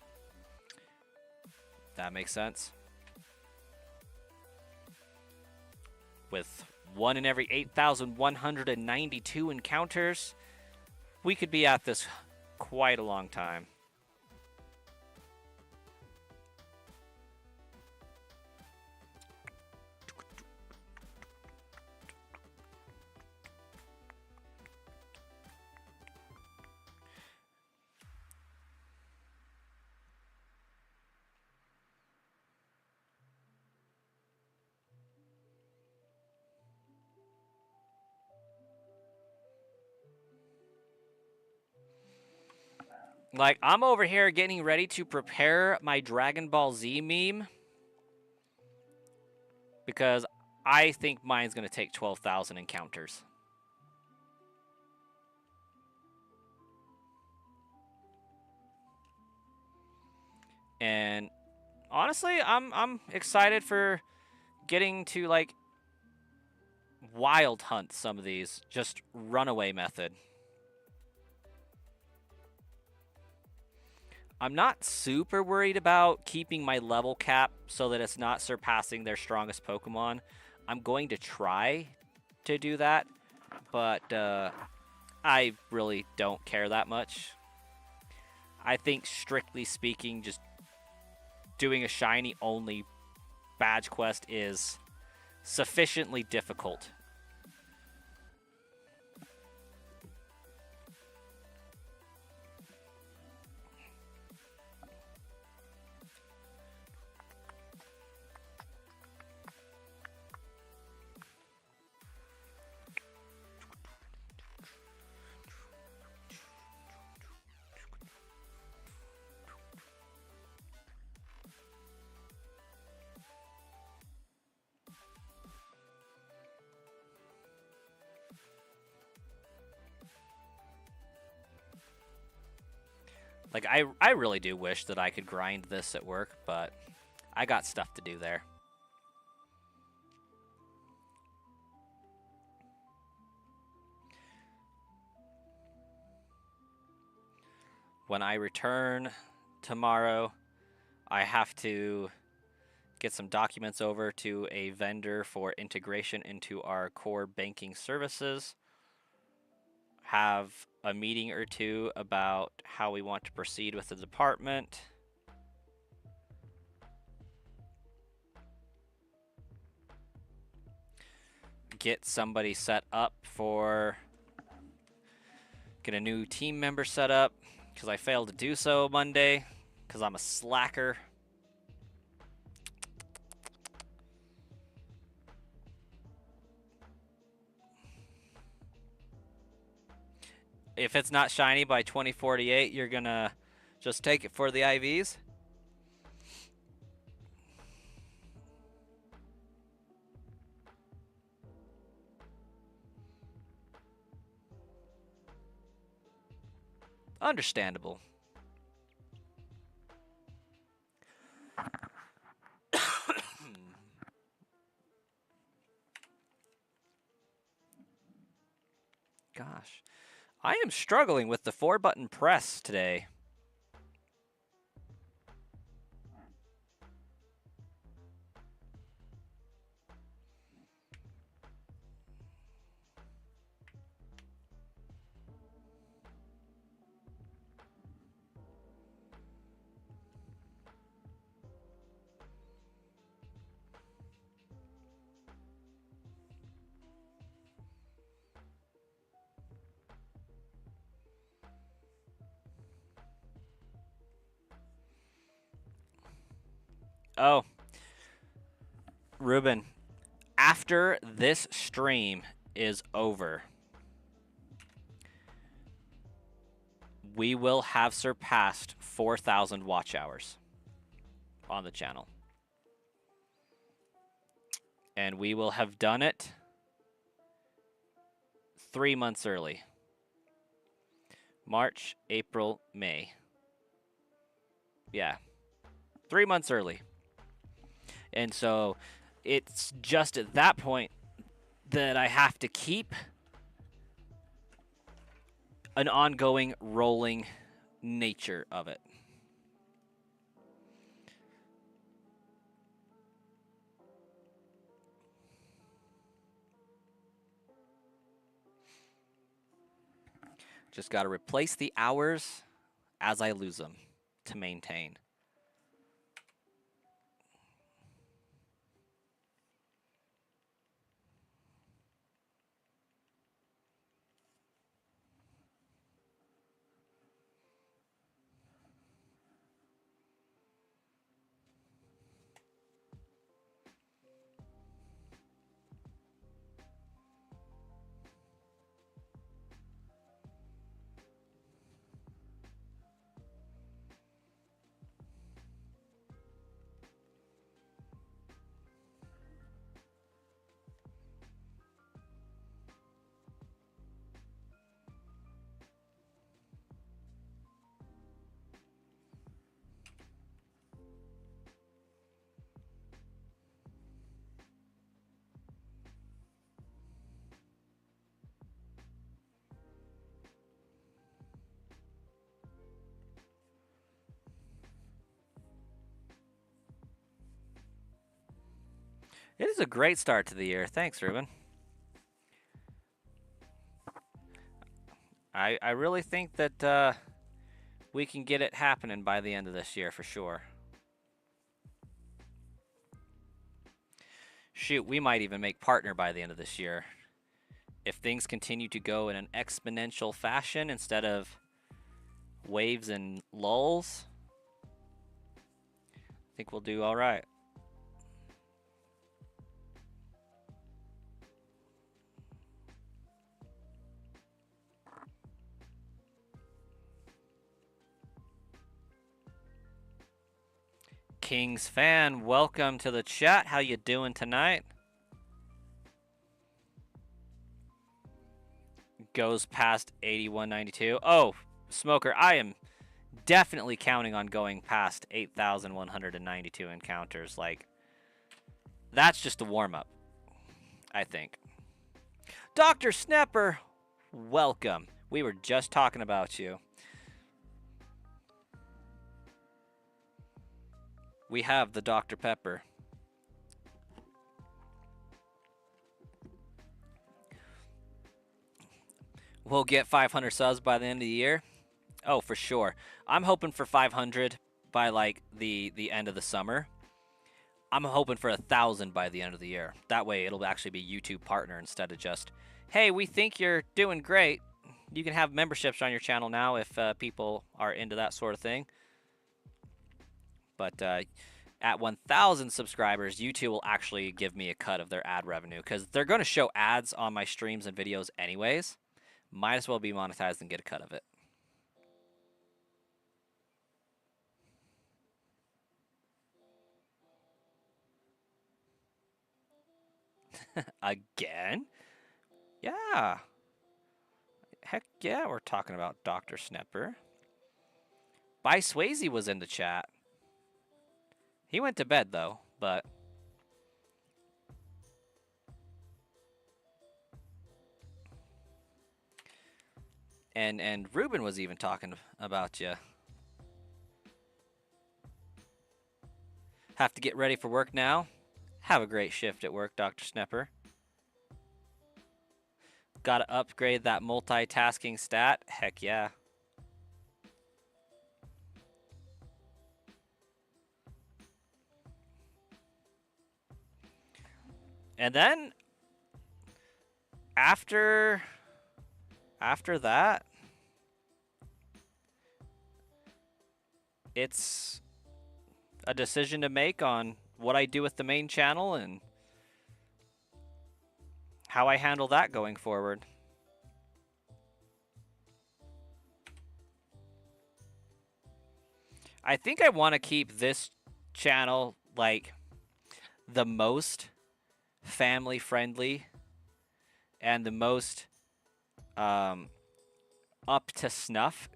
That makes sense. With 1 in every 8,192 encounters, we could be at this quite a long time. Like, I'm over here getting ready to prepare my Dragon Ball Z meme because I think mine's going to take 12,000 encounters. And honestly, I'm excited for getting to, like, wild hunt some of these, just runaway method. I'm not super worried about keeping my level cap so that it's not surpassing their strongest Pokemon. I'm going to try to do that, but I really don't care that much. I think, strictly speaking, just doing a shiny only badge quest is sufficiently difficult. Like, I really do wish that I could grind this at work, but I got stuff to do there. When I return tomorrow, I have to get some documents over to a vendor for integration into our core banking services. Have a meeting or two about how we want to proceed with the department. Get somebody set up for... Get a new team member set up, because I failed to do so Monday, because I'm a slacker. If it's not shiny by 2048, you're gonna just take it for the IVs? Understandable. Gosh. I am struggling with the 4-button press today. Oh, Ruben, after this stream is over, we will have surpassed 4,000 watch hours on the channel. And we will have done it 3 months early. March, April, May. Yeah. 3 months early. And so it's just at that point that I have to keep an ongoing rolling nature of it. Just got to replace the hours as I lose them to maintain. It is a great start to the year. Thanks, Ruben. I really think that we can get it happening by the end of this year for sure. Shoot, we might even make partner by the end of this year. If things continue to go in an exponential fashion instead of waves and lulls, I think we'll do all right. Kings fan, welcome to the chat. How you doing tonight? Goes past 8192. Oh, Smoker, I am definitely counting on going past 8,192 encounters. Like, that's just a warm-up, I think. Dr. Snapper, welcome. We were just talking about you. We have the Dr. Pepper. We'll get 500 subs by the end of the year. Oh, for sure. I'm hoping for 500 by like the end of the summer. I'm hoping for 1,000 by the end of the year. That way it'll actually be YouTube partner instead of just, hey, we think you're doing great. You can have memberships on your channel now if people are into that sort of thing. But at 1,000 subscribers, YouTube will actually give me a cut of their ad revenue because they're going to show ads on my streams and videos anyways. Might as well be monetized and get a cut of it. Again? Yeah. Heck yeah, we're talking about Dr. Snapper. By Swayze was in the chat. He went to bed though, but and Ruben was even talking about you. Have to get ready for work now. Have a great shift at work, Dr. Snapper. Got to upgrade that multitasking stat. Heck yeah. And then after that, it's a decision to make on what I do with the main channel and how I handle that going forward. I think I want to keep this channel like the most family friendly and the most up to snuff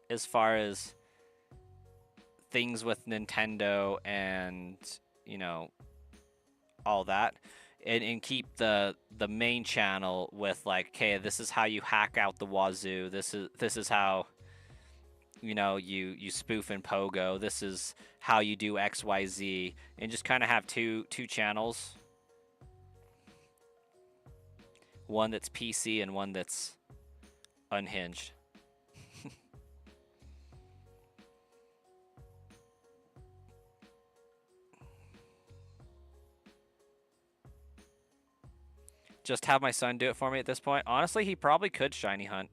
as far as things with Nintendo and, you know, all that. and keep the main channel with like, okay, this is how you hack out the wazoo. This is how you spoof in Pogo. This is how you do XYZ, and just kind of have two channels. One that's PC and one that's unhinged. Just have my son do it for me at this point. Honestly, he probably could shiny hunt.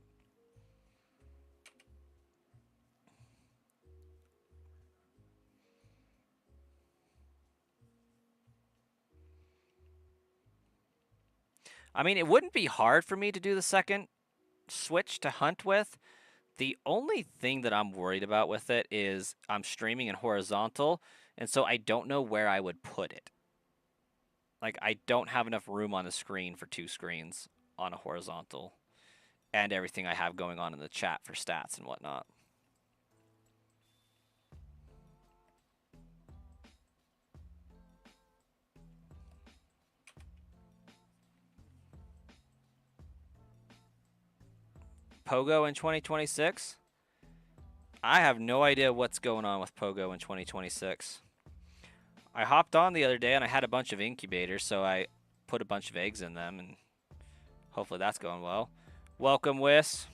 I mean, it wouldn't be hard for me to do the second switch to hunt with. The only thing that I'm worried about with it is I'm streaming in horizontal, and so I don't know where I would put it. Like, I don't have enough room on the screen for two screens on a horizontal, and everything I have going on in the chat for stats and whatnot. Pogo in 2026? I have no idea what's going on with Pogo in 2026. I hopped on the other day and I had a bunch of incubators, so I put a bunch of eggs in them, and hopefully that's going well. Welcome, Wiss.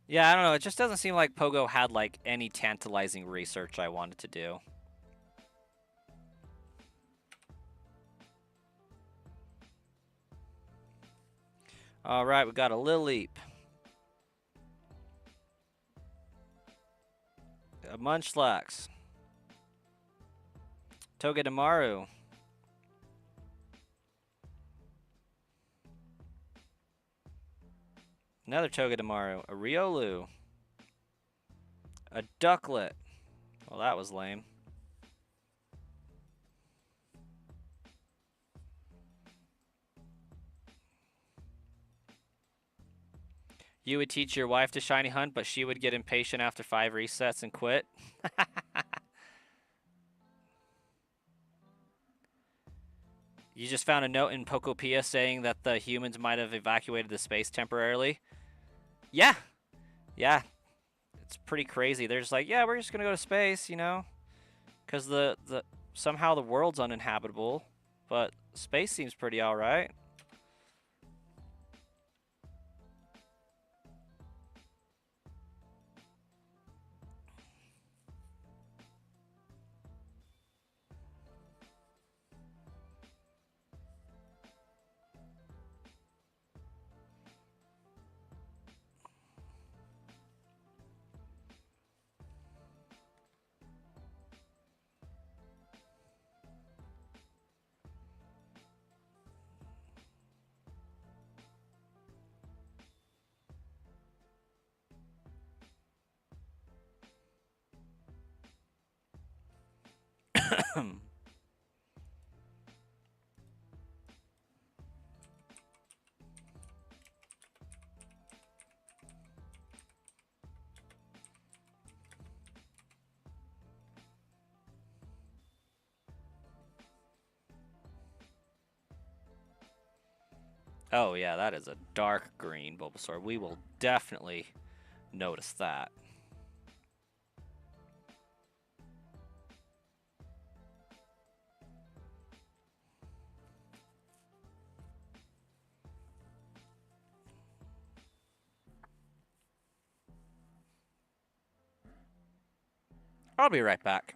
Yeah, I don't know. It just doesn't seem like Pogo had like any tantalizing research I wanted to do. All right, we got a Lilleep, a Munchlax, Togedemaru, another Togedemaru, a Riolu, a Ducklet. Well, that was lame. You would teach your wife to shiny hunt, but she would get impatient after 5 resets and quit. You just found a note in Pokopia saying that the humans might have evacuated the space temporarily. Yeah. Yeah. It's pretty crazy. They're just like, yeah, we're just going to go to space, you know? Because somehow the world's uninhabitable, but space seems pretty all right. Oh, yeah, that is a dark green Bulbasaur. We will definitely notice that. I'll be right back.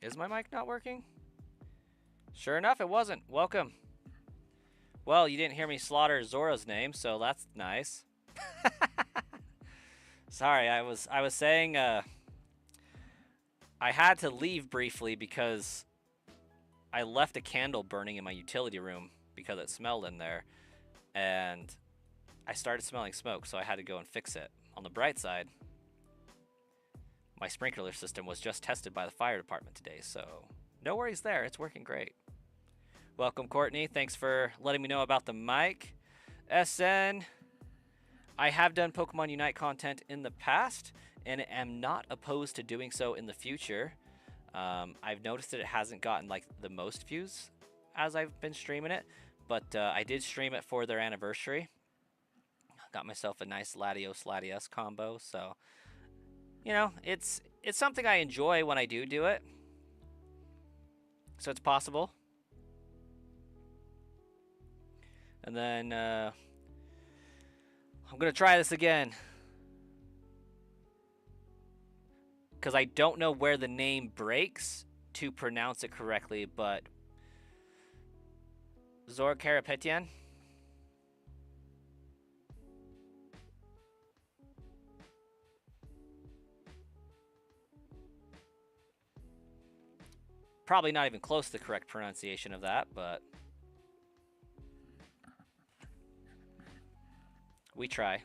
Is my mic not working? Sure enough, it wasn't. Welcome. Well, you didn't hear me slaughter Zora's name, so that's nice. Sorry, I was saying I had to leave briefly because I left a candle burning in my utility room because it smelled in there, and I started smelling smoke, so I had to go and fix it. On the bright side, my sprinkler system was just tested by the fire department today, so no worries there. It's working great. Welcome, Courtney. Thanks for letting me know about the mic. SN, I have done Pokemon Unite content in the past and am not opposed to doing so in the future. I've noticed that it hasn't gotten like the most views as I've been streaming it, but I did stream it for their anniversary. Got myself a nice Latios Latias combo, so you know, it's something I enjoy when I do it. So it's possible. And then I'm gonna try this again because I don't know where the name breaks to pronounce it correctly, but Zora Karapetian. Probably not even close to the correct pronunciation of that, but we try.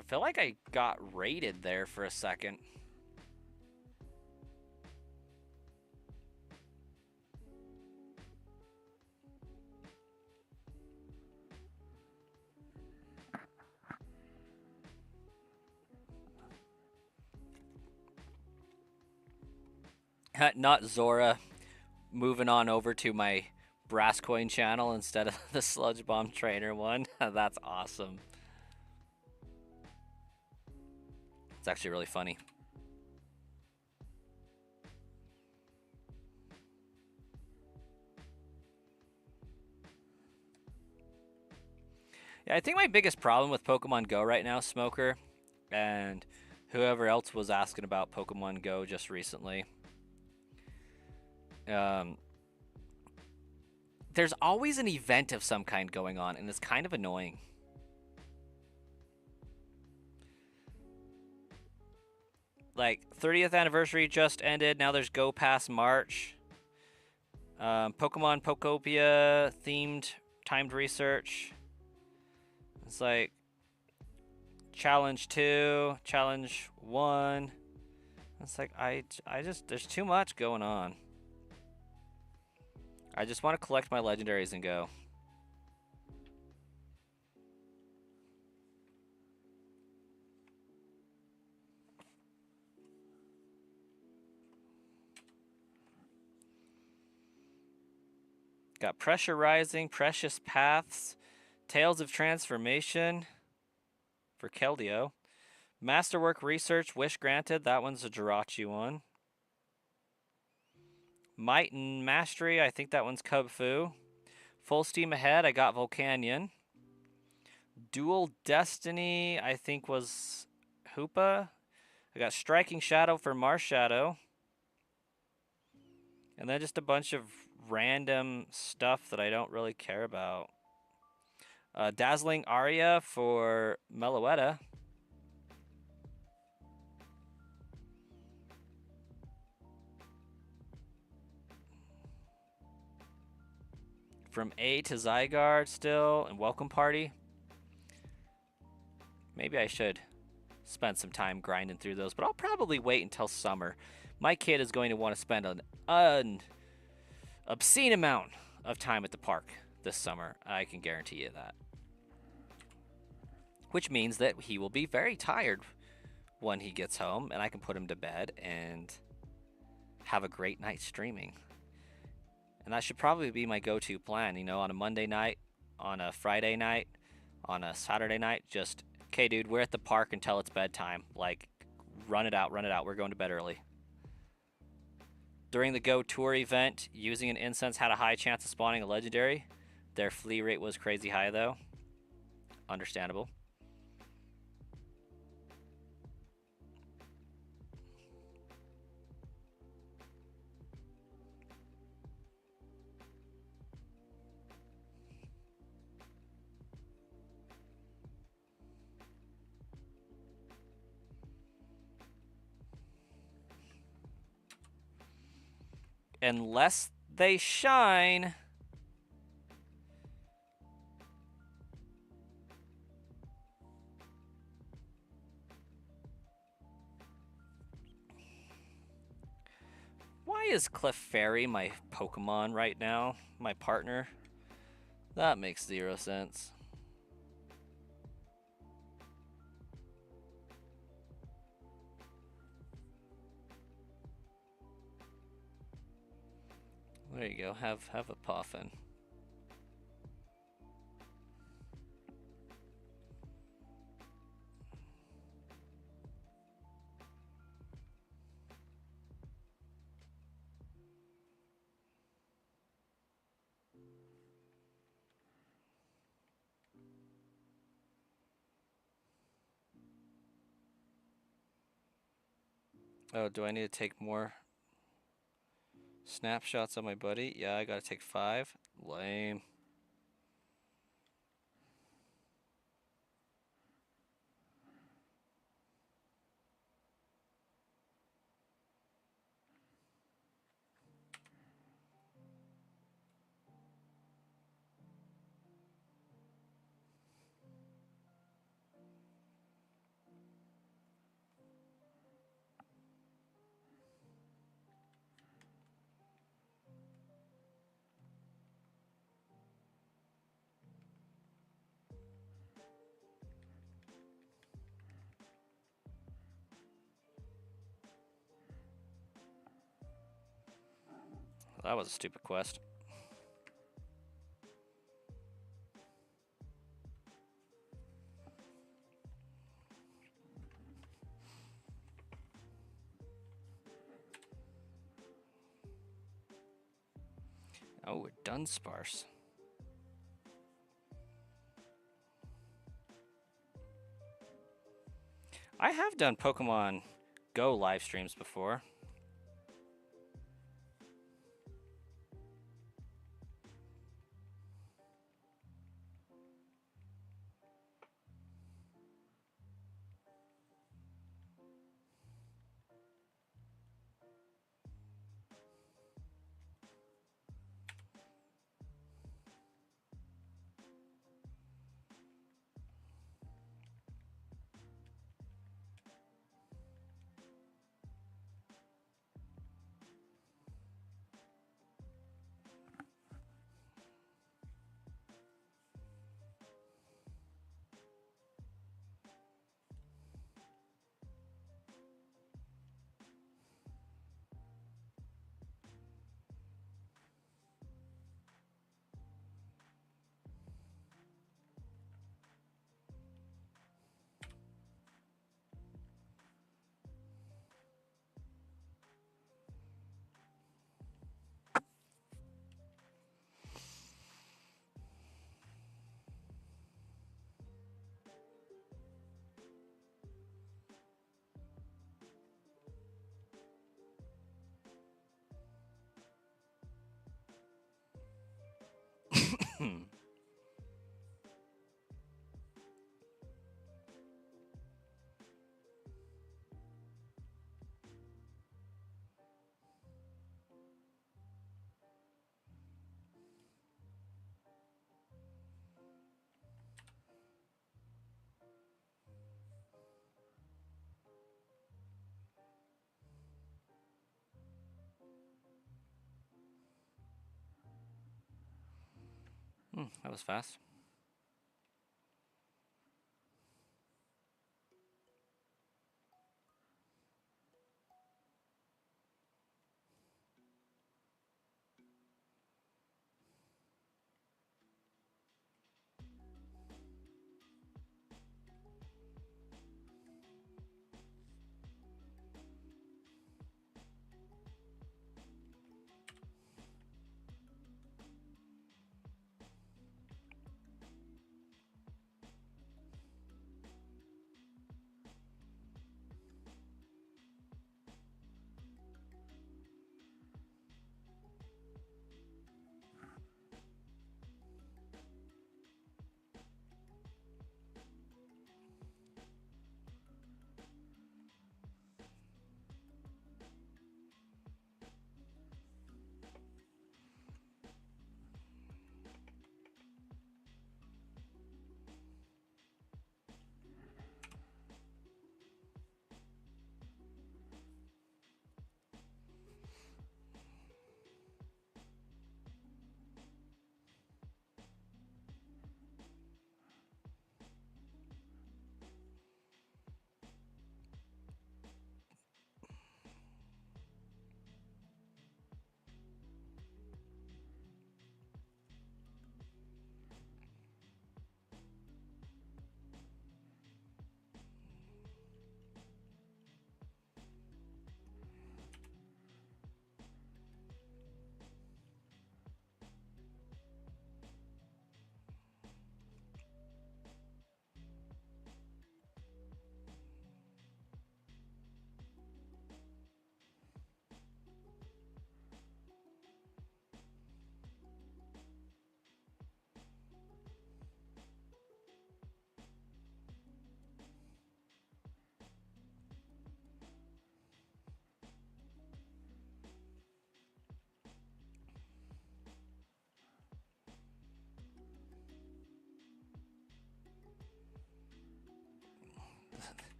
I feel like I got raided there for a second. Not Zora moving on over to my Brass Coin channel instead of the Sludge Bomb Trainer one. That's awesome. It's actually really funny. Yeah, I think my biggest problem with Pokemon Go right now, Smoker, and whoever else was asking about Pokemon Go just recently, there's always an event of some kind going on, and it's kind of annoying. Like, 30th anniversary just ended. Now there's Go Past March. Pokemon Pokopia themed timed research. It's like Challenge 2, Challenge 1. It's like, I just, there's too much going on. I just want to collect my legendaries and go. Got Pressure Rising, Precious Paths, Tales of Transformation for Keldeo. Masterwork Research, Wish Granted. That one's a Jirachi one. Might and Mastery, I think that one's Cub Fu. Full Steam Ahead, I got Volcanion. Dual Destiny, I think was Hoopa. I got Striking Shadow for Marshadow. And then just a bunch of random stuff that I don't really care about. Dazzling Aria for Meloetta. From A to Zygarde still, and Welcome Party. Maybe I should spend some time grinding through those, but I'll probably wait until summer. My kid is going to want to spend an obscene amount of time at the park this summer. I can guarantee you that. Which means that he will be very tired when he gets home, and I can put him to bed and have a great night streaming. And that should probably be my go-to plan, you know, on a Monday night, on a Friday night, on a Saturday night, just, okay, dude, we're at the park until it's bedtime. Like, run it out, run it out. We're going to bed early. During the Go Tour event, using an incense had a high chance of spawning a legendary. Their flee rate was crazy high, though. Understandable. Unless they shine. Why is Clefairy my Pokemon right now? My partner? That makes 0 sense. There you go. Have a puffin. Oh, do I need to take more snapshots of my buddy? Yeah, I gotta take 5. Lame. That was a stupid quest. Oh, we're done sparse. I have done Pokemon Go live streams before. That was fast.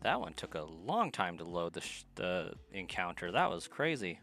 That one took a long time to load the encounter. That was crazy.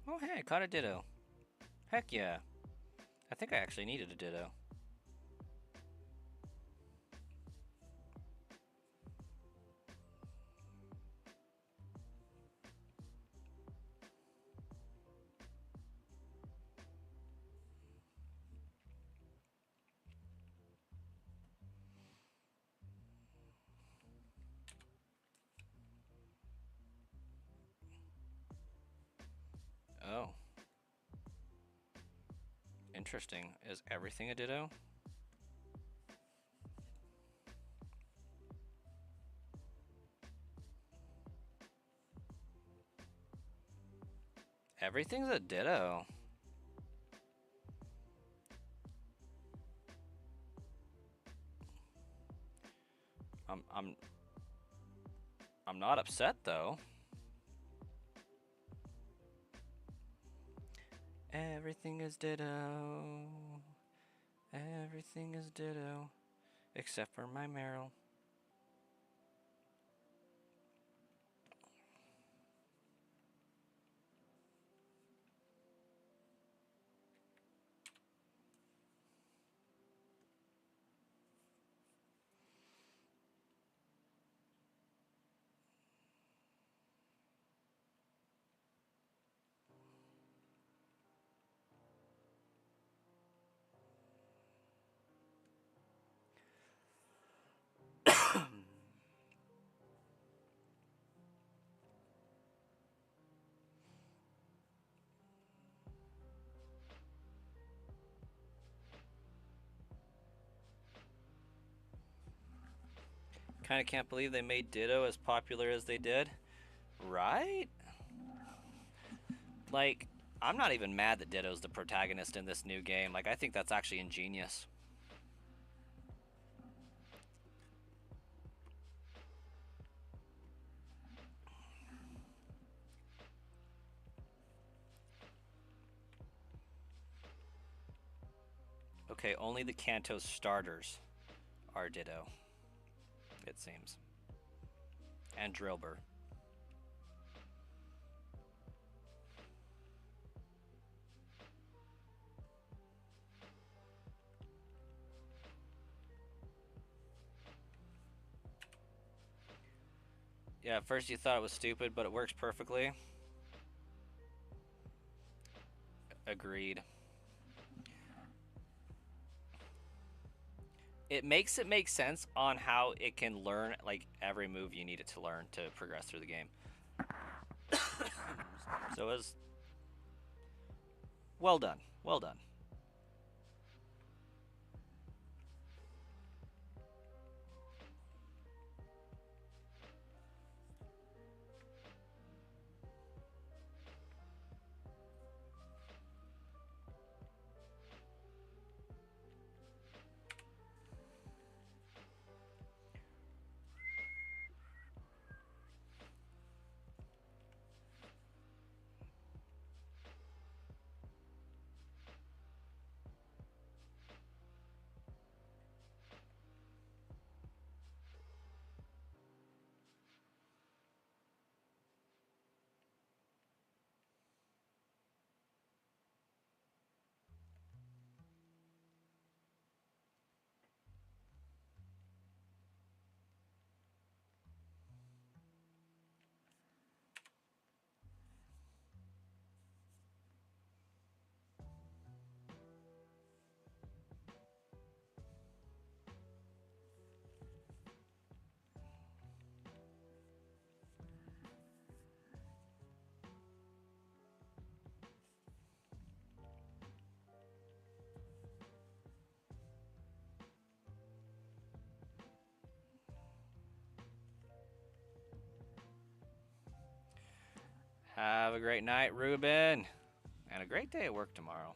Oh, hey, I caught a Ditto. Heck yeah. I think I actually needed a Ditto. Oh. Interesting. Is everything a Ditto? Everything's a Ditto. I'm I'm I'm not upset though. Everything is Ditto. Everything is Ditto. Except for my Meryl. Kinda can't believe they made Ditto as popular as they did. Right? Like, I'm not even mad that Ditto's the protagonist in this new game. Like, I think that's actually ingenious. Okay, only the Kanto starters are Ditto, it seems. And Drillbur. Yeah, at first you thought it was stupid, but it works perfectly. Agreed. It make sense on how it can learn like every move you need it to learn to progress through the game. So it was well done. Well done. Have a great night, Ruben, and a great day at work tomorrow.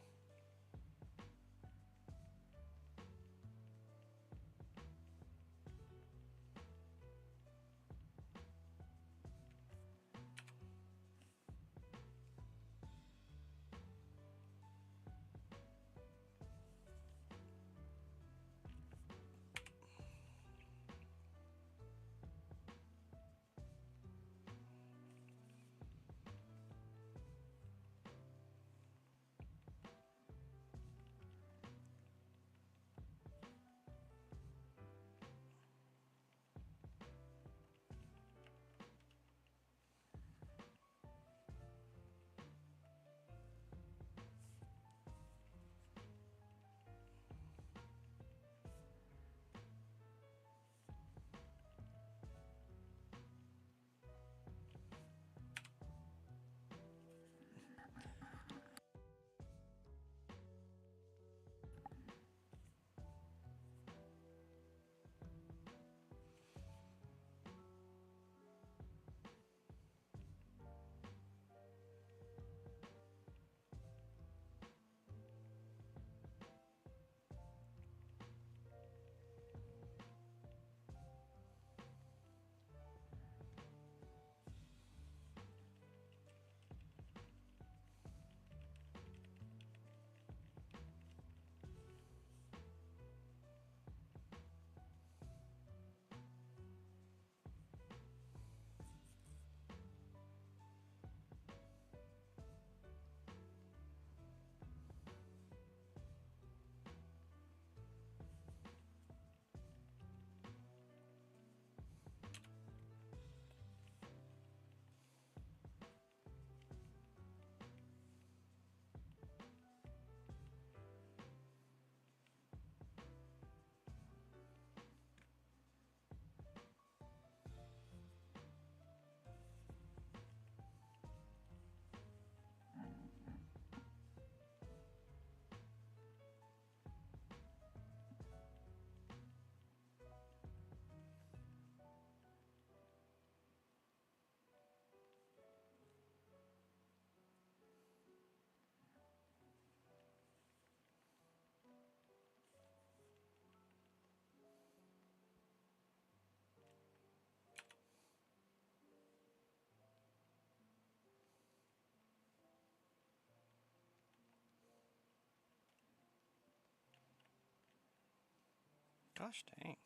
Gosh dang.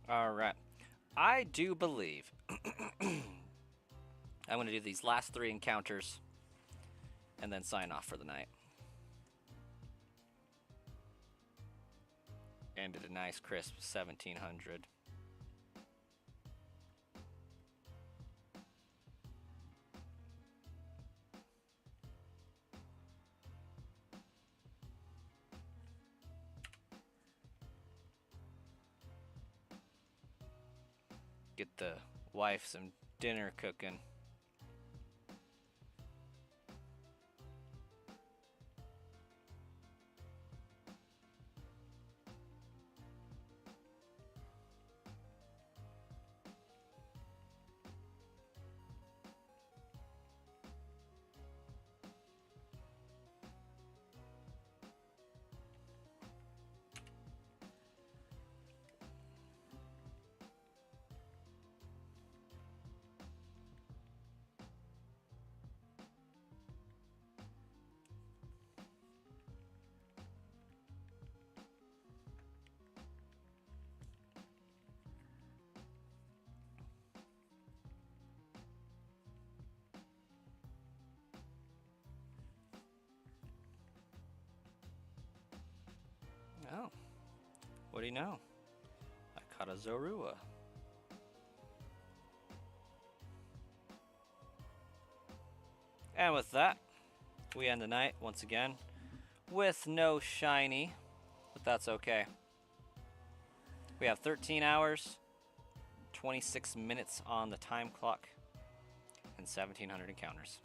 All right. I do believe I'm going to do these last 3 encounters and then sign off for the night. Ended a nice crisp 1700. Get the wife some dinner cooking. what do you know? I caught a Zorua. And with that, we end the night once again with no shiny, but that's okay. We have 13 hours, 26 minutes on the time clock, and 1,700 encounters.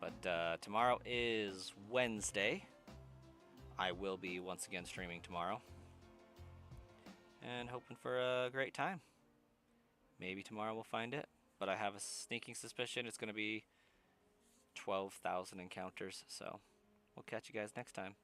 But tomorrow is Wednesday. I will be once again streaming tomorrow. And hoping for a great time. Maybe tomorrow we'll find it. But I have a sneaking suspicion it's going to be 12,000 encounters. So we'll catch you guys next time.